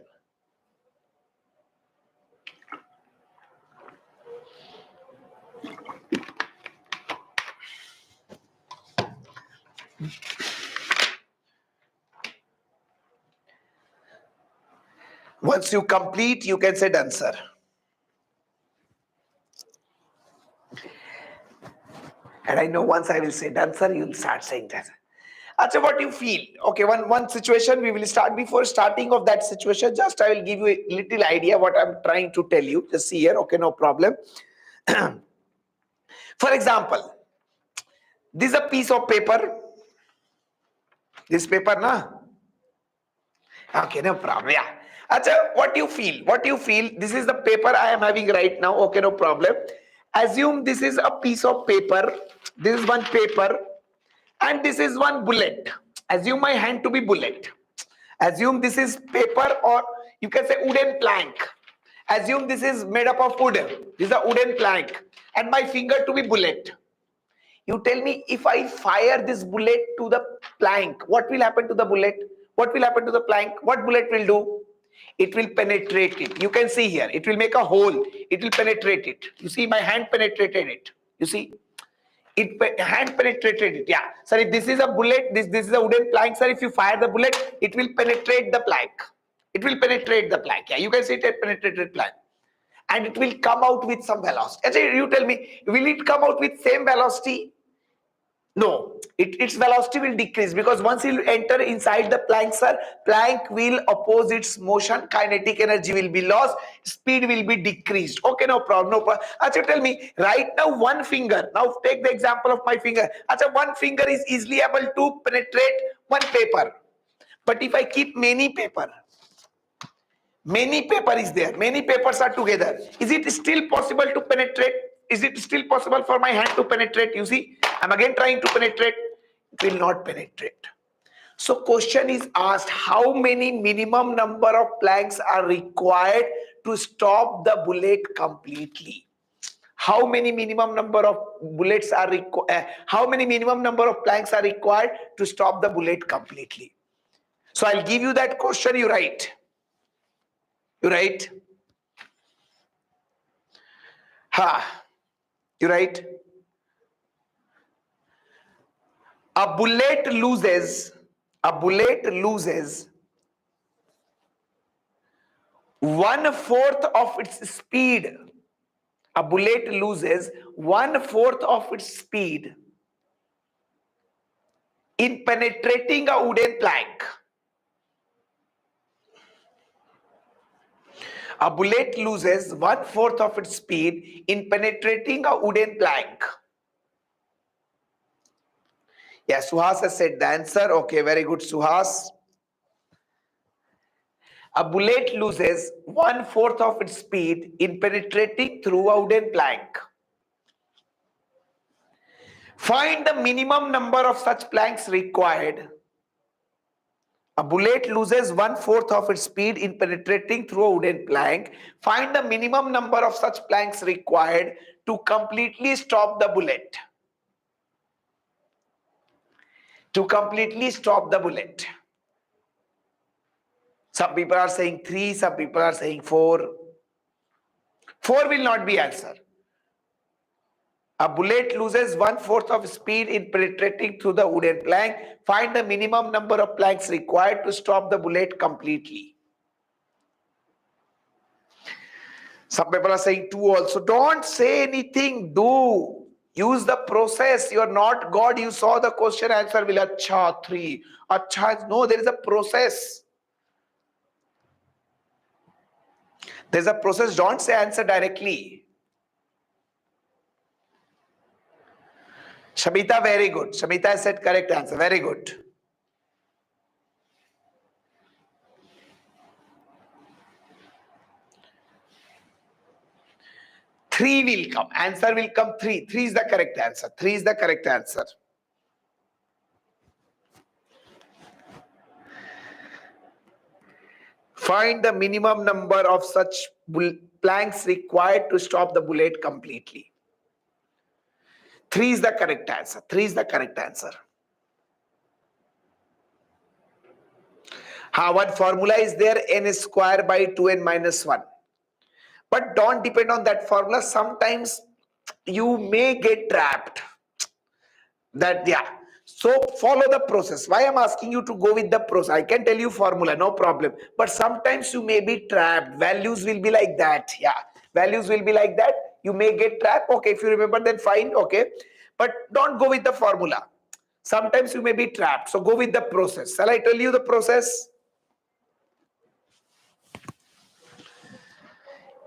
Once you complete, you can say done, sir. And I know once I will say done, sir, you'll start saying that. Acha, what you feel? Okay, one situation we will start. Before starting of that situation, just I will give you a little idea what I'm trying to tell you. Just see here, okay, no problem. For example, this is a piece of paper. This paper, na? Okay, no problem. Yeah. Acha, what you feel? What you feel? This is the paper I am having right now. Okay, no problem. Assume this is a piece of paper. This is one paper. And this is one bullet. Assume my hand to be bullet. Assume this is paper, or you can say wooden plank. Assume this is made up of wood. This is a wooden plank. And my finger to be bullet. You tell me, if I fire this bullet to the plank, what will happen to the bullet? What will happen to the plank? What bullet will do? It will penetrate it. You can see here. It will make a hole. It will penetrate it. You see, my hand penetrated it. You see? Hand penetrated it. Yeah. Sir, if this is a bullet, this is a wooden plank, sir. If you fire the bullet, it will penetrate the plank. It will penetrate the plank. Yeah, you can see it penetrated plank. And it will come out with some velocity. You tell me, will it come out with same velocity? No, its velocity will decrease, because once it will enter inside the plank, sir, plank will oppose its motion, kinetic energy will be lost, speed will be decreased. Okay, no problem, no problem. Acha, tell me, right now one finger, now take the example of my finger. Acha, one finger is easily able to penetrate one paper. But if I keep many paper is there, many papers are together, is it still possible to penetrate? Is it still possible for my hand to penetrate? You see, I'm again trying to penetrate. It will not penetrate. So question is asked, how many minimum number of planks are required to stop the bullet completely? How many minimum number of bullets are required? How many minimum number of planks are required to stop the bullet completely? So I'll give you that question. You write. You write. You write. A bullet loses 1/4 of its speed. A bullet loses 1/4 of its speed in penetrating a wooden plank. A bullet loses 1/4 of its speed in penetrating a wooden plank. Yes, Suhas has said the answer. Okay, very good, Suhas. A bullet loses 1/4 of its speed in penetrating through a wooden plank. Find the minimum number of such planks required. A bullet loses 1/4 of its speed in penetrating through a wooden plank. Find the minimum number of such planks required to completely stop the bullet. To completely stop the bullet. Some people are saying 3, some people are saying 4. 4 will not be answer. A bullet loses 1/4 of speed in penetrating through the wooden plank. Find the minimum number of planks required to stop the bullet completely. Some people are saying 2 also. Don't say anything. Do. Use the process. You are not God. You saw the question, answer will acha 3. Acha. No, there is a process. There's a process. Don't say answer directly. Shamita, very good. Shamita has said correct answer. Very good. Three will come. Answer will come 3. 3 is the correct answer. 3 is the correct answer. Find the minimum number of such planks required to stop the bullet completely. 3 is the correct answer. 3 is the correct answer. One formula is there, n square by 2n minus 1. But don't depend on that formula. Sometimes you may get trapped. So follow the process. Why I'm asking you to go with the process? I can tell you formula, no problem. But sometimes you may be trapped. Values will be like that. Yeah, values will be like that. You may get trapped. Okay, if you remember, then fine. Okay, but don't go with the formula. Sometimes you may be trapped. So go with the process. Shall I tell you the process?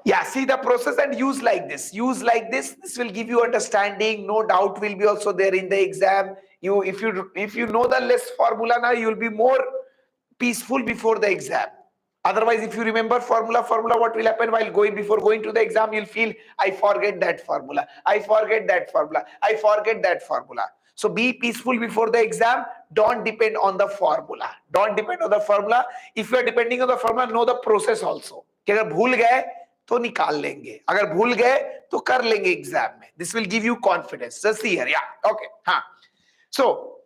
Yeah, see the process and use like this. Use like this. This will give you understanding. No doubt will be also there in the exam. If you know the less formula now, you will be more peaceful before the exam. Otherwise, if you remember formula, what will happen while before going to the exam? You'll feel, I forget that formula. I forget that formula. I forget that formula. So be peaceful before the exam. Don't depend on the formula. Don't depend on the formula. If you are depending on the formula, know the process also. कि अगर भूल गए तो निकाल लेंगे, अगर भूल गए तो कर लेंगे एग्जाम में. This will give you confidence. Just see here. Yeah. Okay. So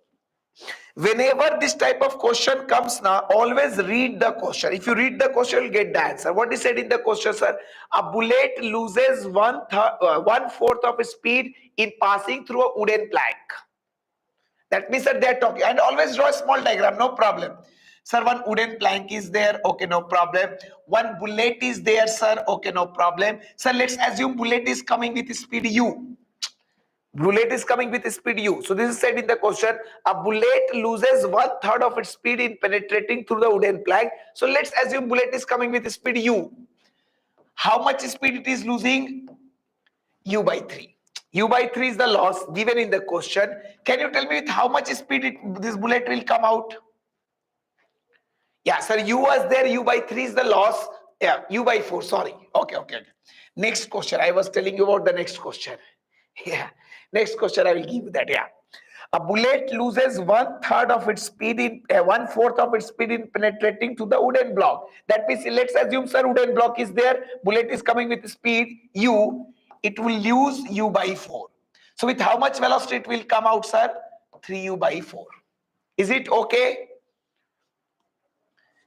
whenever this type of question comes now, always read the question. If you read the question, you'll get the answer. What is said in the question, sir? A bullet loses 1/4 of speed in passing through a wooden plank. That means that they are talking. And always draw a small diagram, no problem. Sir, one wooden plank is there. Okay, no problem. One bullet is there, sir. Okay, no problem. Sir, let's assume bullet is coming with speed u. Bullet is coming with speed u. So this is said in the question. A bullet loses 1/3 of its speed in penetrating through the wooden plank. So let's assume bullet is coming with speed u. How much speed it is losing? U by 3. U by 3 is the loss given in the question. Can you tell me with how much speed this bullet will come out? Yeah, sir, U was there. U by 3 is the loss. Yeah, U by 4. Sorry. Okay. Next question. I was telling you about the next question. Yeah. Next question, I will give you that. Yeah. A bullet loses 1/3 of its speed in 1/4 of its speed in penetrating to the wooden block. That means, let's assume, sir, wooden block is there. Bullet is coming with speed U. It will lose U by 4. So with how much velocity it will come out, sir? 3U by 4. Is it okay?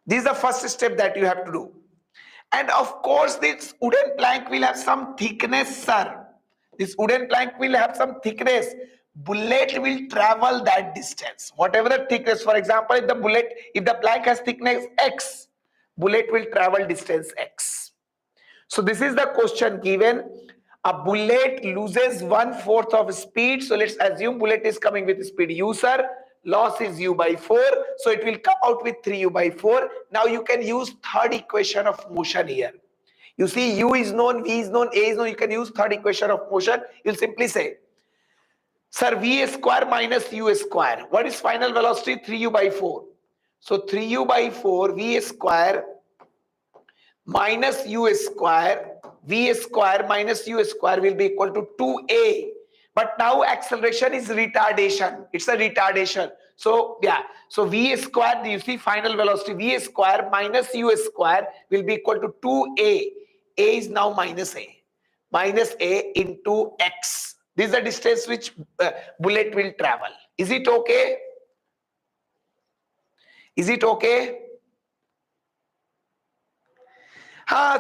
This is the first step that you have to do. And of course, this wooden plank will have some thickness, sir. This wooden plank will have some thickness. Bullet will travel that distance. Whatever the thickness, for example, if the plank has thickness X, bullet will travel distance X. So this is the question given. A bullet loses 1/4 of speed. So let's assume bullet is coming with speed U, sir. Loss is U by 4. So it will come out with 3U by 4. Now you can use third equation of motion here. You see, U is known, V is known, A is known. You can use third equation of motion. You'll simply say, sir, V square minus U square. What is final velocity? 3U by 4. So 3U by 4, V square minus U square, V square minus U square will be equal to 2A. But now acceleration is retardation. It's a retardation. So yeah, so V square, you see final velocity, V square minus U square will be equal to 2A. A is now minus A. Minus A into X. This is the distance which bullet will travel. Is it okay? Is it okay?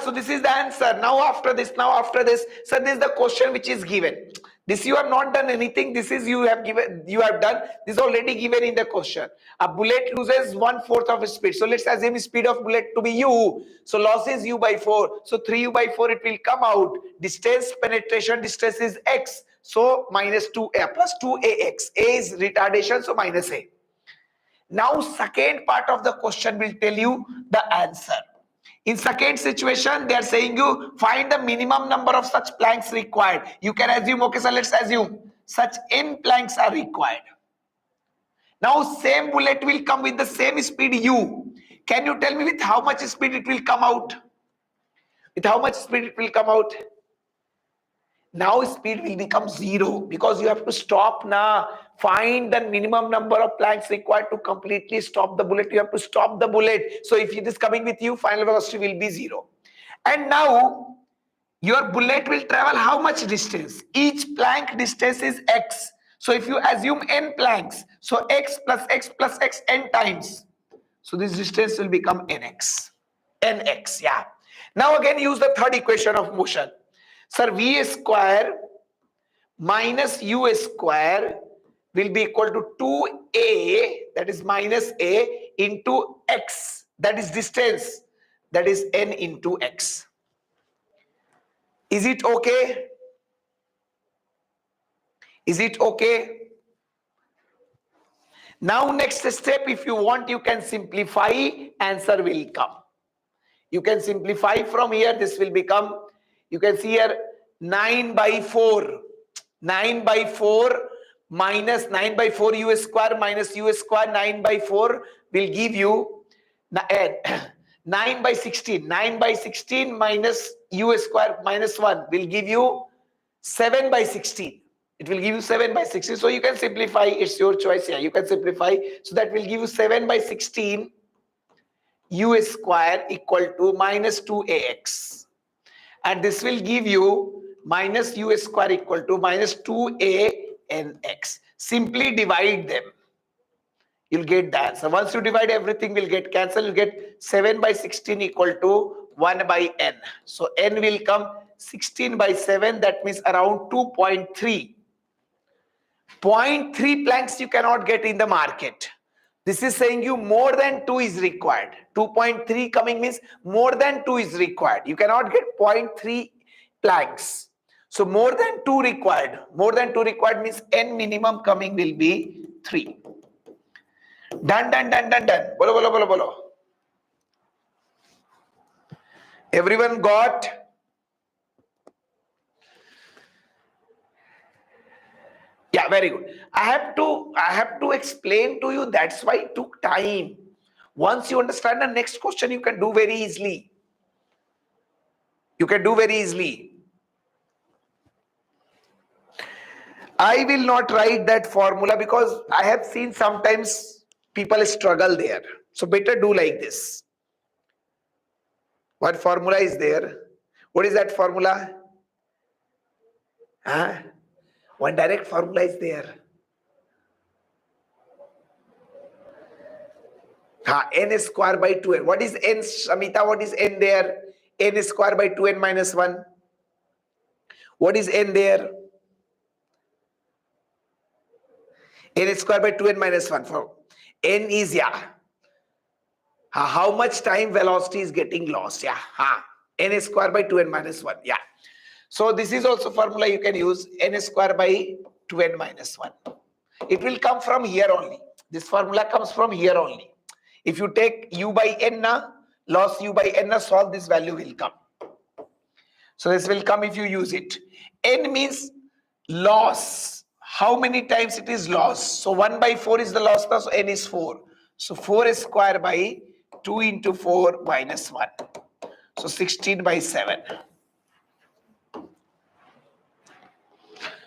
So this is the answer. Now after this, sir, this is the question which is given. This you have not done anything. This is you have done. This is already given in the question. A bullet loses 1/4 of its speed. So let's assume speed of bullet to be U. So loss is U by 4. So 3U by 4 it will come out. Distance, penetration distance is X. So minus 2A plus 2AX. A is retardation, so minus A. Now second part of the question will tell you the answer. In second situation, they are saying you find the minimum number of such planks required. You can assume, okay, sir, let's assume such n planks are required. Now same bullet will come with the same speed U. Can you tell me with how much speed it will come out? With how much speed it will come out? Now speed will become 0 because you have to stop now. Find the minimum number of planks required to completely stop the bullet. You have to stop the bullet. So if it is coming with you, final velocity will be 0. And now your bullet will travel how much distance? Each plank distance is x. So if you assume n planks, so x plus x n times. So this distance will become nx, yeah. Now again use the third equation of motion. Sir, v square minus u square will be equal to 2a, that is minus a, into x, that is distance, that is n into x. Is it okay? Is it okay? Now next step, if you want, you can simplify, answer will come. You can simplify from here, this will become, you can see here 9 by 4. 9 by 4 minus 9 by 4 u square minus u square, 9 by 4 will give you 9 by 16. 9 by 16 minus u square minus 1 will give you 7 by 16. It will give you 7 by 16. So you can simplify, it's your choice here. You can simplify. So that will give you 7 by 16 u square equal to minus 2ax. And this will give you minus u square equal to minus 2a nx. Simply divide them. You'll get the answer. Once you divide, everything will get cancelled. You'll get 7 by 16 equal to 1 by n. So n will come 16 by 7. That means around 2.3. 0.3 planks you cannot get in the market. This is saying you more than 2 is required. 2.3 coming means more than 2 is required. You cannot get 0.3 planks. So more than 2 required. More than 2 required means n minimum coming will be 3. Done. Bolo, bolo, bolo, bolo. Everyone got? Yeah, very good. I have to explain to you. That's why it took time. Once you understand the next question, you can do very easily. You can do very easily. I will not write that formula because I have seen sometimes people struggle there. So better do like this. What formula is there? What is that formula? Huh? One direct formula is there. N square by 2n. What is n, Samita? What is n there? N square by 2n minus 1. What is n there? N square by 2n minus 1. For n is, yeah. How much time velocity is getting lost? Yeah. N square by 2n minus 1. Yeah. So this is also formula you can use, n square by 2n minus 1. It will come from here only. This formula comes from here only. If you take u by n, loss u by n, solve, this value will come. So this will come if you use it. N means loss. How many times it is lost? So 1 by 4 is the loss, so n is 4. So 4 square by 2 into 4 minus 1. So 16 by 7.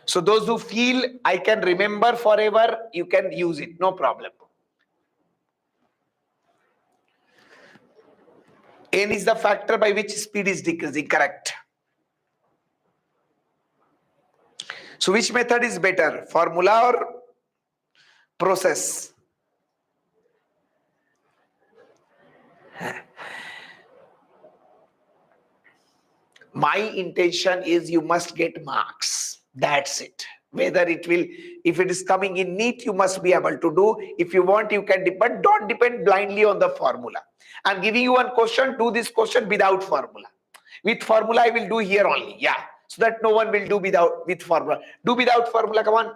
So those who feel I can remember forever, you can use it, no problem. N is the factor by which speed is decreasing, correct. So which method is better, formula or process? My intention is you must get marks. That's it. Whether it will, if it is coming in NEET, you must be able to do. If you want, you can, but don't depend blindly on the formula. I'm giving you one question, do this question without formula. With formula, I will do here only. Yeah. So that no one will do with formula. Do without formula, come on.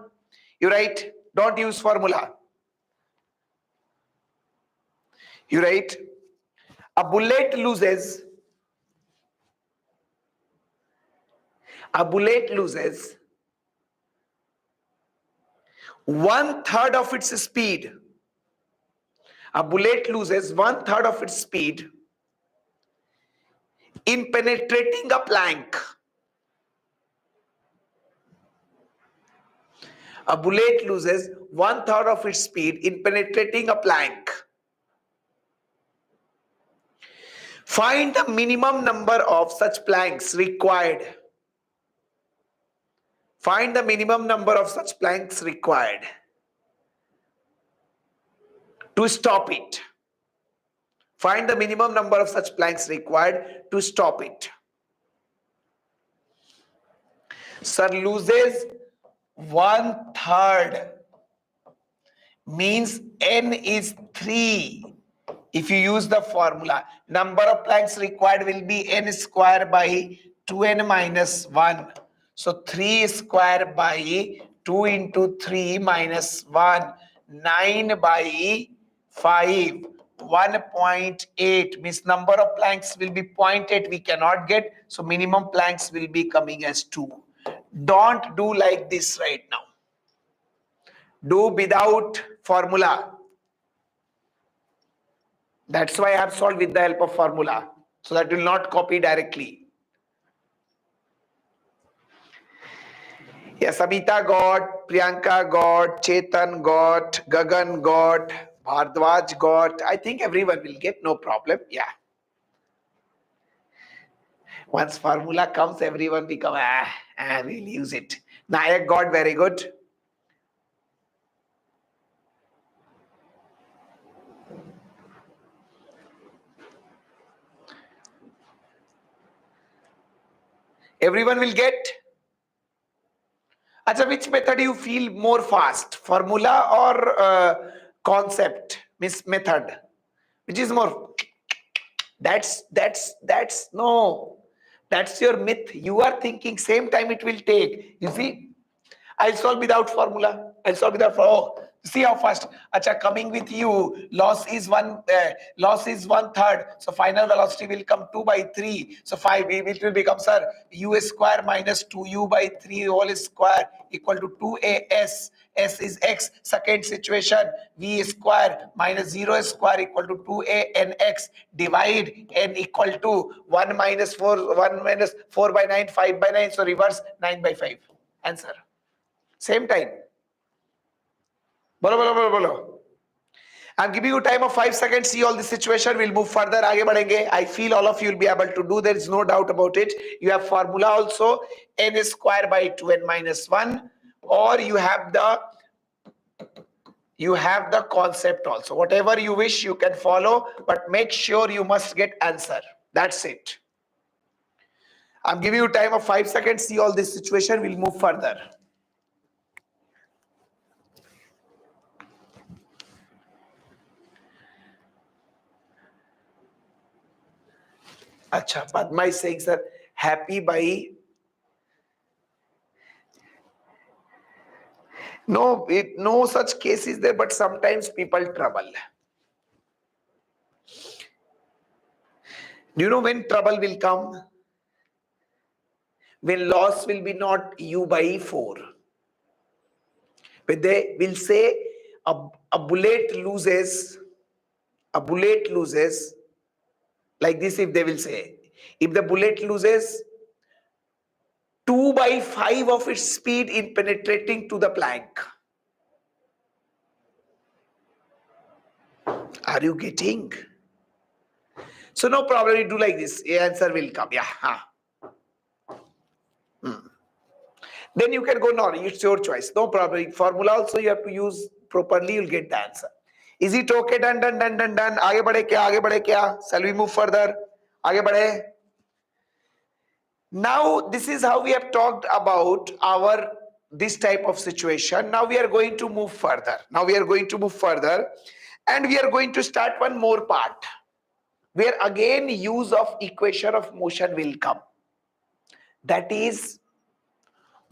You write, don't use formula. You write, a bullet loses 1/3 of its speed. A bullet loses 1/3 of its speed in penetrating a plank. A bullet loses 1/3 of its speed in penetrating a plank. Find the minimum number of such planks required. Find the minimum number of such planks required to stop it. Find the minimum number of such planks required to stop it. Sir, loses 1/3 means n is 3. If you use the formula, number of planks required will be n square by 2n minus 1. So 3 square by 2 into 3 minus 1, 9 by 5, 1.8 means number of planks will be 0.8 we cannot get. So minimum planks will be coming as 2. Don't do like this right now. Do without formula. That's why I have solved with the help of formula, so that will not copy directly. Yes, Amita got, Priyanka got, Chetan got, Gagan got, Bhardwaj got. I think everyone will get, no problem. Yeah. Once formula comes, everyone become, we'll use it. Nayak got, very good. Everyone will get. Achha, which method you feel more fast? Formula or concept? Means method. Which is more? That's no. That's your myth. You are thinking same time it will take. You see, I'll solve without formula. I'll solve without formula. Oh, see how fast. Acha, coming with you, loss is 1/3. So final velocity will come 2/3. So 5. It will become, sir, u square minus 2u by 3 whole square equal to 2as. S is x. Second situation, v square minus 0 square equal to 2a/nx. Divide n equal to 1 minus 4, 1 minus 4/9, 5/9. So reverse 9/5. Answer. Same time. Bolo, bolo, bolo, bolo. I'm giving you time of 5 seconds. See all the situation. We'll move further. Aage badhenge. I feel all of you will be able to do. There is no doubt about it. You have formula also. N square by 2n minus 1. Or you have the concept also. Whatever you wish, you can follow. But make sure you must get answer. That's it. I'm giving you time of 5 seconds. See all this situation. We'll move further. Acha, Padma is saying, sir, happy by. No such case is there, but sometimes people trouble. Do you know when trouble will come? When loss will be not u/4. When they will say a bullet loses, like this, if they will say, if the bullet loses 2/5 of its speed in penetrating to the plank. Are you getting? So no problem, you do like this. The answer will come. Yeah. Then you can go no. It's your choice. No problem. Formula also you have to use properly. You'll get the answer. Is it okay? Done. आगे बढ़े क्या? Shall we move further? आगे बढ़े. Now this is how we have talked about this type of situation. Now we are going to move further. And we are going to start one more part, where again use of equation of motion will come. That is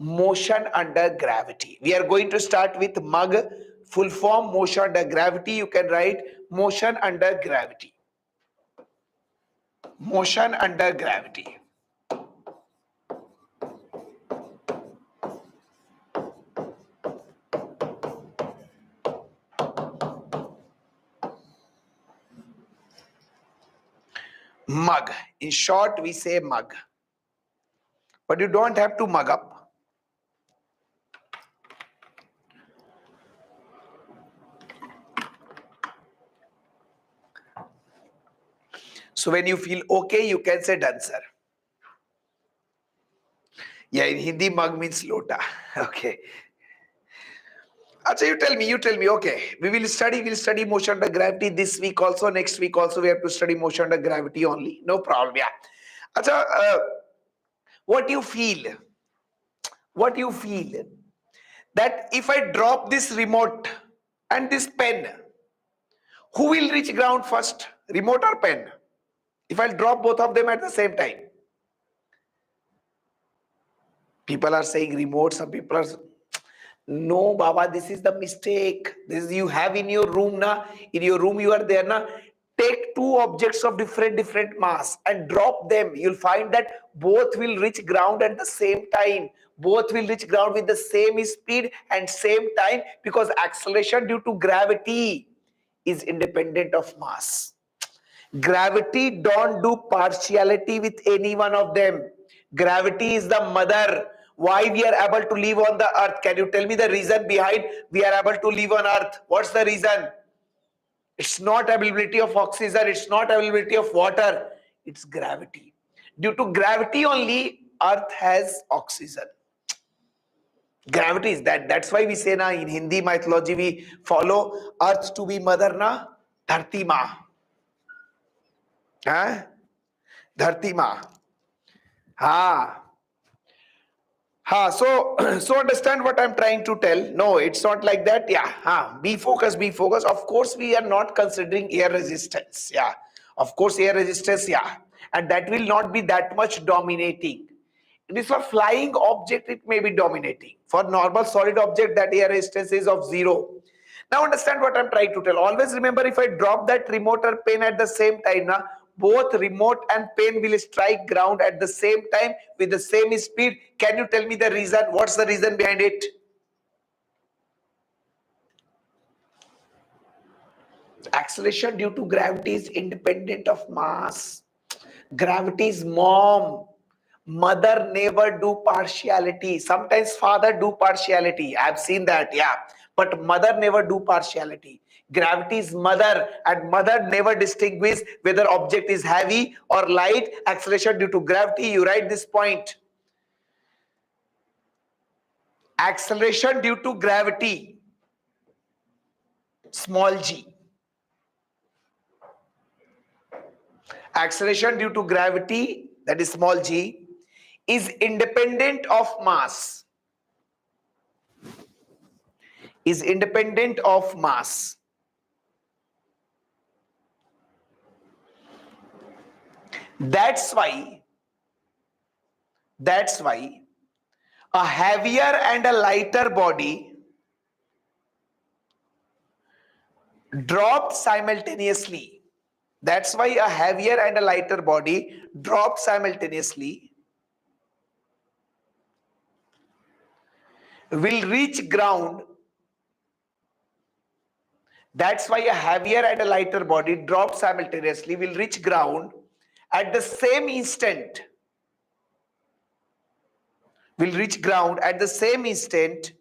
motion under gravity. We are going to start with MUG, full form motion under gravity. You can write motion under gravity. Motion under gravity. MUG. In short, we say MUG. But you don't have to mug up. So when you feel okay, you can say done, sir. Yeah, in Hindi, mug means lota. Okay. Acha, you tell me, okay. We'll study motion under gravity this week also, next week also we have to study motion under gravity only. No problem, yeah. Acha, what you feel? What you feel? That if I drop this remote and this pen, who will reach ground first? Remote or pen? If I'll drop both of them at the same time. People are saying remote, some people are no, Baba, this is the mistake. This is you have in your room na. In your room you are there na. Take two objects of different mass and drop them. You'll find that both will reach ground at the same time. Both will reach ground with the same speed and same time, because acceleration due to gravity is independent of mass. Gravity don't do partiality with any one of them. Gravity is the mother. Why we are able to live on the earth? Can you tell me the reason behind we are able to live on earth? What's the reason? It's not availability of oxygen. It's not availability of water. It's gravity. Due to gravity only, earth has oxygen. Gravity is that. That's why we say na, in Hindi mythology we follow earth to be mother na, dharti ma. Huh? Dharti ma. Ha. Ha. So, so understand what I'm trying to tell. No, it's not like that. Yeah. Ha. Be focused, be focused. Of course, we are not considering air resistance. Yeah. Of course, air resistance, yeah. And that will not be that much dominating. It is for flying object, it may be dominating. For normal solid object, that air resistance is of 0. Now understand what I'm trying to tell. Always remember, if I drop that remote or pen at the same time, na, both remote and pen will strike ground at the same time with the same speed. Can you tell me the reason? What's the reason behind it? Acceleration due to gravity is independent of mass. Gravity is mom. Mother never do partiality. Sometimes father do partiality. I've seen that, yeah. But mother never do partiality. Gravity is mother, and mother never distinguish whether object is heavy or light. Acceleration due to gravity, you write this point. Acceleration due to gravity, small g. Acceleration due to gravity, that is small g, is independent of mass. Is independent of mass. That's why a heavier and a lighter body dropped simultaneously. That's why a heavier and a lighter body dropped simultaneously will reach ground. That's why a heavier and a lighter body dropped simultaneously will reach ground at the same instant. Will reach ground at the same instant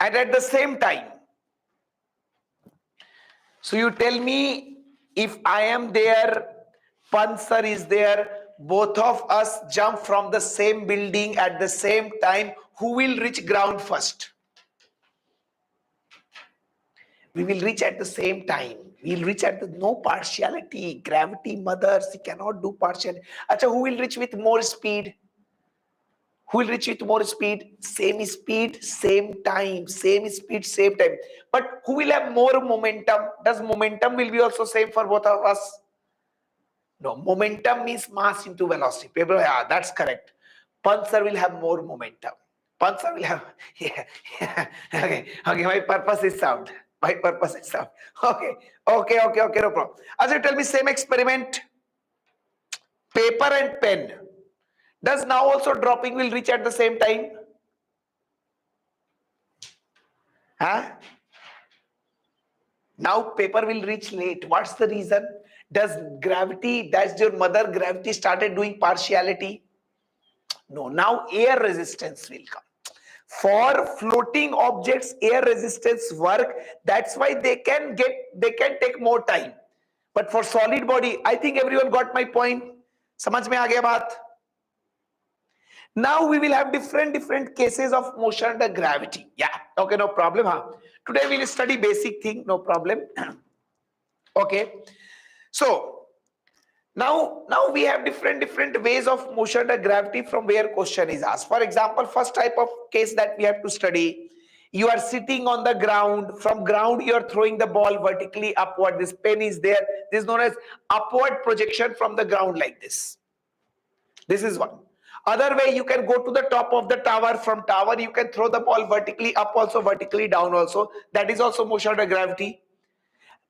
and at the same time. So you tell me, if I am there, Pansar is there, both of us jump from the same building at the same time, who will reach ground first? We will reach at the same time. We will reach at the no partiality. Gravity, mothers, he cannot do partiality. Acha, who will reach with more speed? Who will reach with more speed? Same speed, same time. Same speed, same time. But who will have more momentum? Does momentum will be also same for both of us? No, momentum means mass into velocity. People, yeah, that's correct. Pansar will have more momentum. Pansar will have, yeah, yeah. Okay, my purpose is sound. My purpose is sound. Okay, no problem. As you tell me, same experiment, paper and pen. Does now also dropping will reach at the same time? Huh? Now paper will reach late. What's the reason? Does your mother gravity started doing partiality? No, now air resistance will come. For floating objects, air resistance work. That's why they can take more time. But for solid body, I think everyone got my point. समझ में आ गया बात? Now we will have different cases of motion under gravity. Yeah, okay, no problem. Huh? Today we will study basic thing, no problem. Okay, so now we have different ways of motion under gravity from where question is asked. For example, first type of case that we have to study, you are sitting on the ground. From ground you are throwing the ball vertically upward. This pen is there. This is known as upward projection from the ground, like this. This is one. Other way, you can go to the top of the tower. From tower you can throw the ball vertically up also, vertically down also. That is also motion under gravity.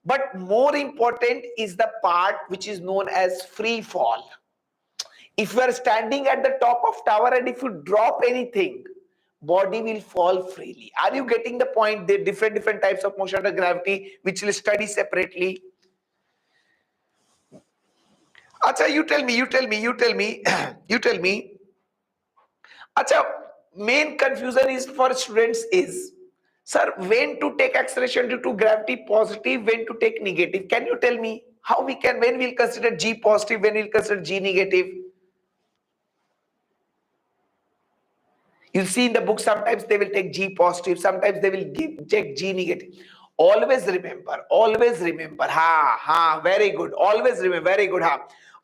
But more important is the part which is known as free fall. If you are standing at the top of tower and if you drop anything, body will fall freely. Are you getting the point? There are different types of motion under gravity which we'll study separately. Acha, you tell me. You tell me. Acha, main confusion is for students is, sir, when to take acceleration due to gravity positive, when to take negative. Can you tell me how we can, when we'll consider G positive, when we'll consider G negative? You see in the book, sometimes they will take G positive, sometimes they will take G negative. Always remember, very good. Always remember, very good,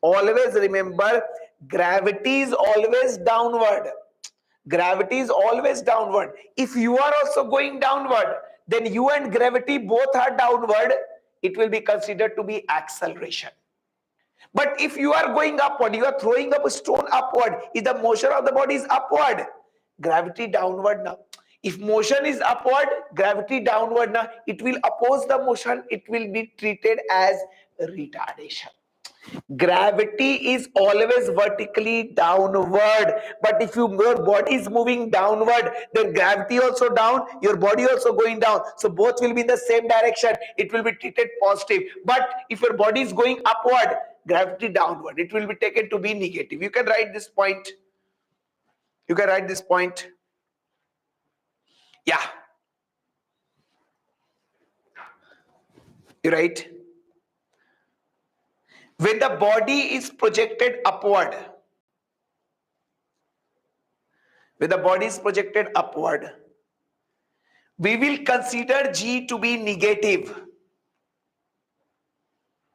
Always remember, gravity is always downward. Gravity is always downward. If you are also going downward, then you and gravity both are downward. It will be considered to be acceleration. But if you are going upward, you are throwing up a stone upward, if the motion of the body is upward, gravity downward now. If motion is upward, gravity downward now, it will oppose the motion, it will be treated as retardation. Gravity is always vertically downward, but if your body is moving downward, then gravity also down, your body also going down, so both will be in the same direction, it will be treated positive. But if your body is going upward, gravity downward, it will be taken to be negative. You can write this point. Yeah, you write. When the body is projected upward, we will consider G to be negative.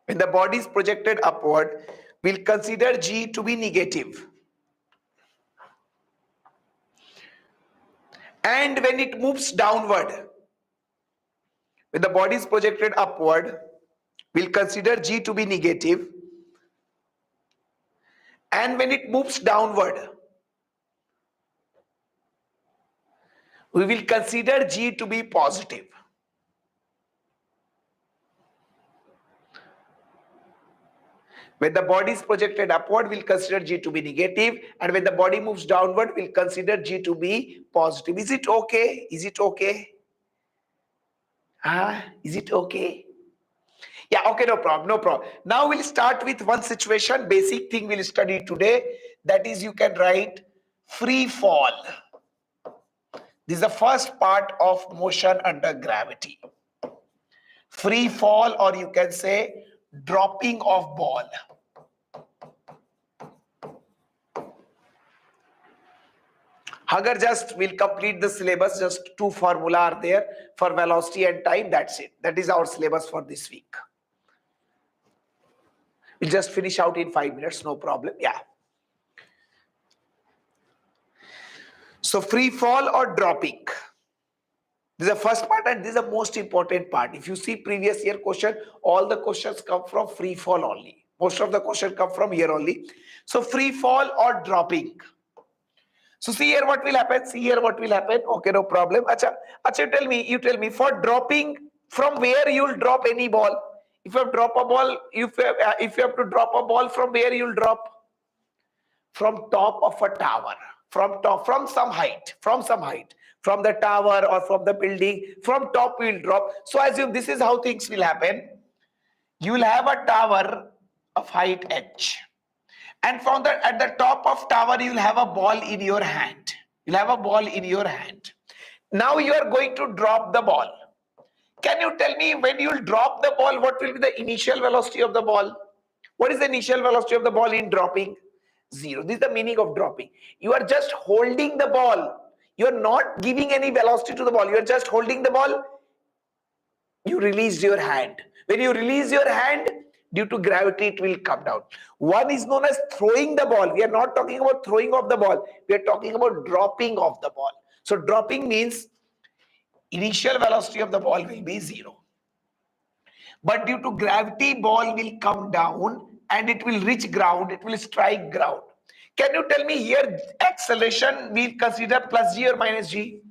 When the body is projected upward, we'll consider G to be negative. And when it moves downward, when the body is projected upward, we'll consider G to be negative. And when it moves downward, we will consider G to be positive. When the body is projected upward, we'll consider G to be negative, and when the body moves downward, we'll consider G to be positive. Is it okay? Is it okay? Is it okay? Yeah, okay, no problem. Now we'll start with one situation, basic thing we'll study today. That is, you can write free fall. This is the first part of motion under gravity. Free fall, or you can say dropping of ball. Agar just we'll complete the syllabus, just two formula are there for velocity and time, that's it. That is our syllabus for this week. We'll just finish out in 5 minutes, no problem. Yeah. So free fall or dropping. This is the first part and this is the most important part. If you see previous year question, all the questions come from free fall only. Most of the questions come from here only. So free fall or dropping. So see here what will happen. Okay, no problem. Acha, you tell me for dropping, from where you will drop any ball. If you have drop a ball, if you have to drop a ball, from where you will drop? From top of a tower. From some height. From the tower or from the building. From top we will drop. So assume this is how things will happen. You will have a tower of height h. And from at the top of tower, you will have a ball in your hand. Now you are going to drop the ball. Can you tell me when you will drop the ball, what will be the initial velocity of the ball? What is the initial velocity of the ball in dropping? Zero. This is the meaning of dropping. You are just holding the ball. You are not giving any velocity to the ball. You are just holding the ball. You release your hand. When you release your hand, due to gravity, it will come down. One is known as throwing the ball. We are not talking about throwing of the ball. We are talking about dropping of the ball. So dropping means initial velocity of the ball will be zero. But due to gravity, ball will come down and it will reach ground. It will strike ground. Can you tell me here acceleration we consider plus g or minus g?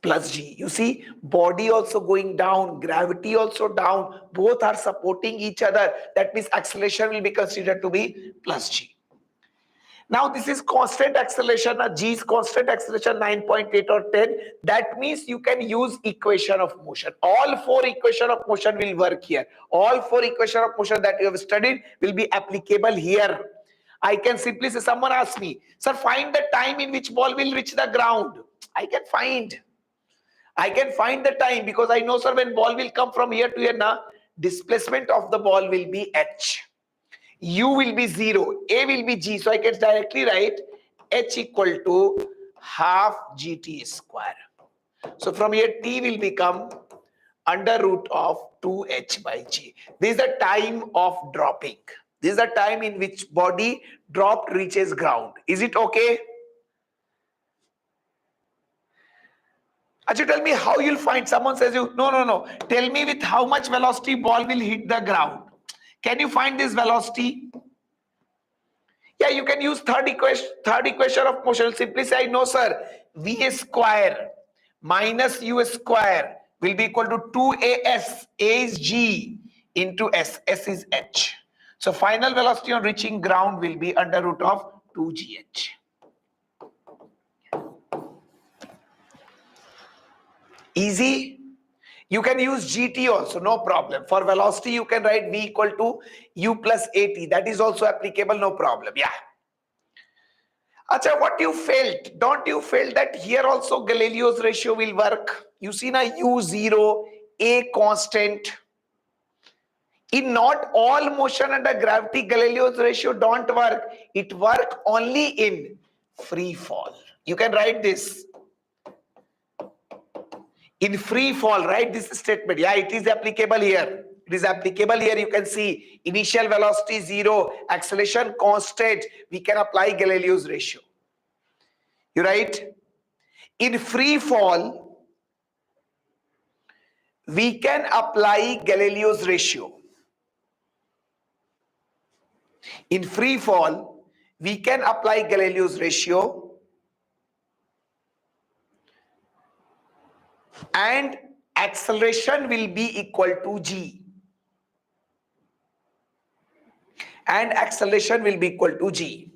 Plus g. You see, body also going down, gravity also down, both are supporting each other. That means acceleration will be considered to be plus g. Now this is constant acceleration, g is constant acceleration 9.8 or 10. That means you can use equation of motion. All four equation of motion will work here. All four equation of motion that you have studied will be applicable here. I can simply say, someone asks me, sir, find the time in which ball will reach the ground. I can find the time because I know, sir, when ball will come from here to here, now displacement of the ball will be h. U will be 0, A will be G. So I can directly write H equal to half GT square. So from here T will become under root of 2H by G. This is the time of dropping. This is the time in which body dropped reaches ground. Is it okay? Actually, tell me how you'll find. Someone says you, no. Tell me with how much velocity ball will hit the ground. Can you find this velocity? Yeah, you can use third equation of motion. Simply say, no, sir, V square minus U square will be equal to 2AS. A is G into S. S is H. So final velocity on reaching ground will be under root of 2GH. Easy. You can use GT also, no problem. For velocity, you can write V equal to U plus AT. That is also applicable, no problem. Yeah. Acha, what you felt? Don't you feel that here also Galileo's ratio will work? You see na U0, A constant. In not all motion under gravity, Galileo's ratio don't work. It work only in free fall. You can write this. In free fall, write this statement. Yeah, it is applicable here. It is applicable here. You can see initial velocity 0, acceleration constant. We can apply Galileo's ratio. You write, in free fall, we can apply Galileo's ratio. In free fall, we can apply Galileo's ratio and acceleration will be equal to g. And acceleration will be equal to g.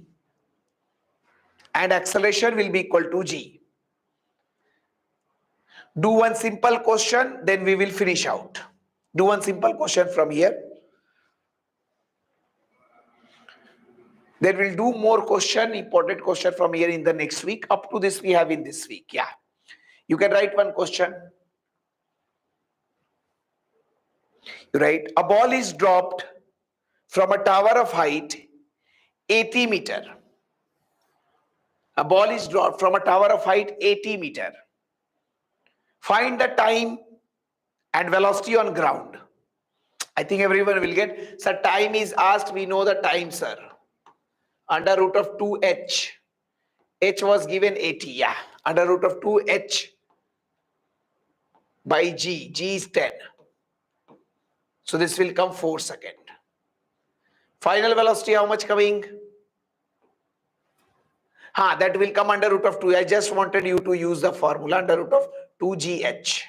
And acceleration will be equal to g. Do one simple question, then we will finish out. Do one simple question from here. Then we'll do more question, important question from here in the next week. Up to this we have in this week. Yeah. You can write one question. You write, a ball is dropped from a tower of height 80 meter. A ball is dropped from a tower of height 80 meter. Find the time and velocity on ground. I think everyone will get. Sir, time is asked. We know the time, sir. Under root of 2h. H was given 80. Yeah. Under root of 2h by g. G is 10. So this will come 4 seconds. Final velocity, how much coming? That will come under root of 2. I just wanted you to use the formula under root of 2gh.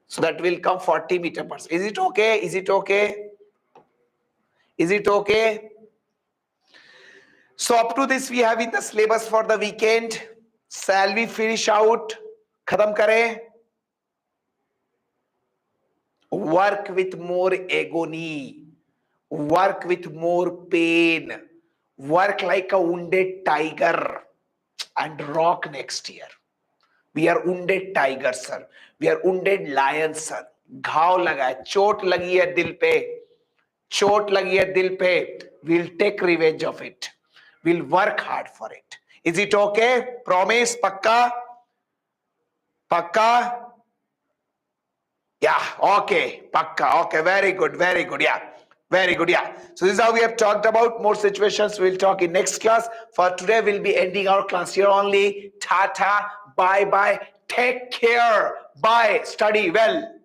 So that will come 40 meter per second. Is it okay? Is it okay? Is it okay? So up to this we have in the syllabus for the weekend. Shall we finish out? Khatam kare? Work with more agony. Work with more pain. Work like a wounded tiger and rock next year. We are wounded tiger sir, we are wounded lion sir. घाव लगा है, चोट लगी है दिल पे, चोट लगी है दिल पे. We'll take revenge of it. We'll work hard for it. Is it okay? Promise? पक्का? पक्का? Yeah, okay, pakka, okay, very good, yeah, very good, yeah. So this is how we have talked about. More situations we'll talk in next class. For today, we'll be ending our class here only. Tata, bye bye, take care, bye, study well.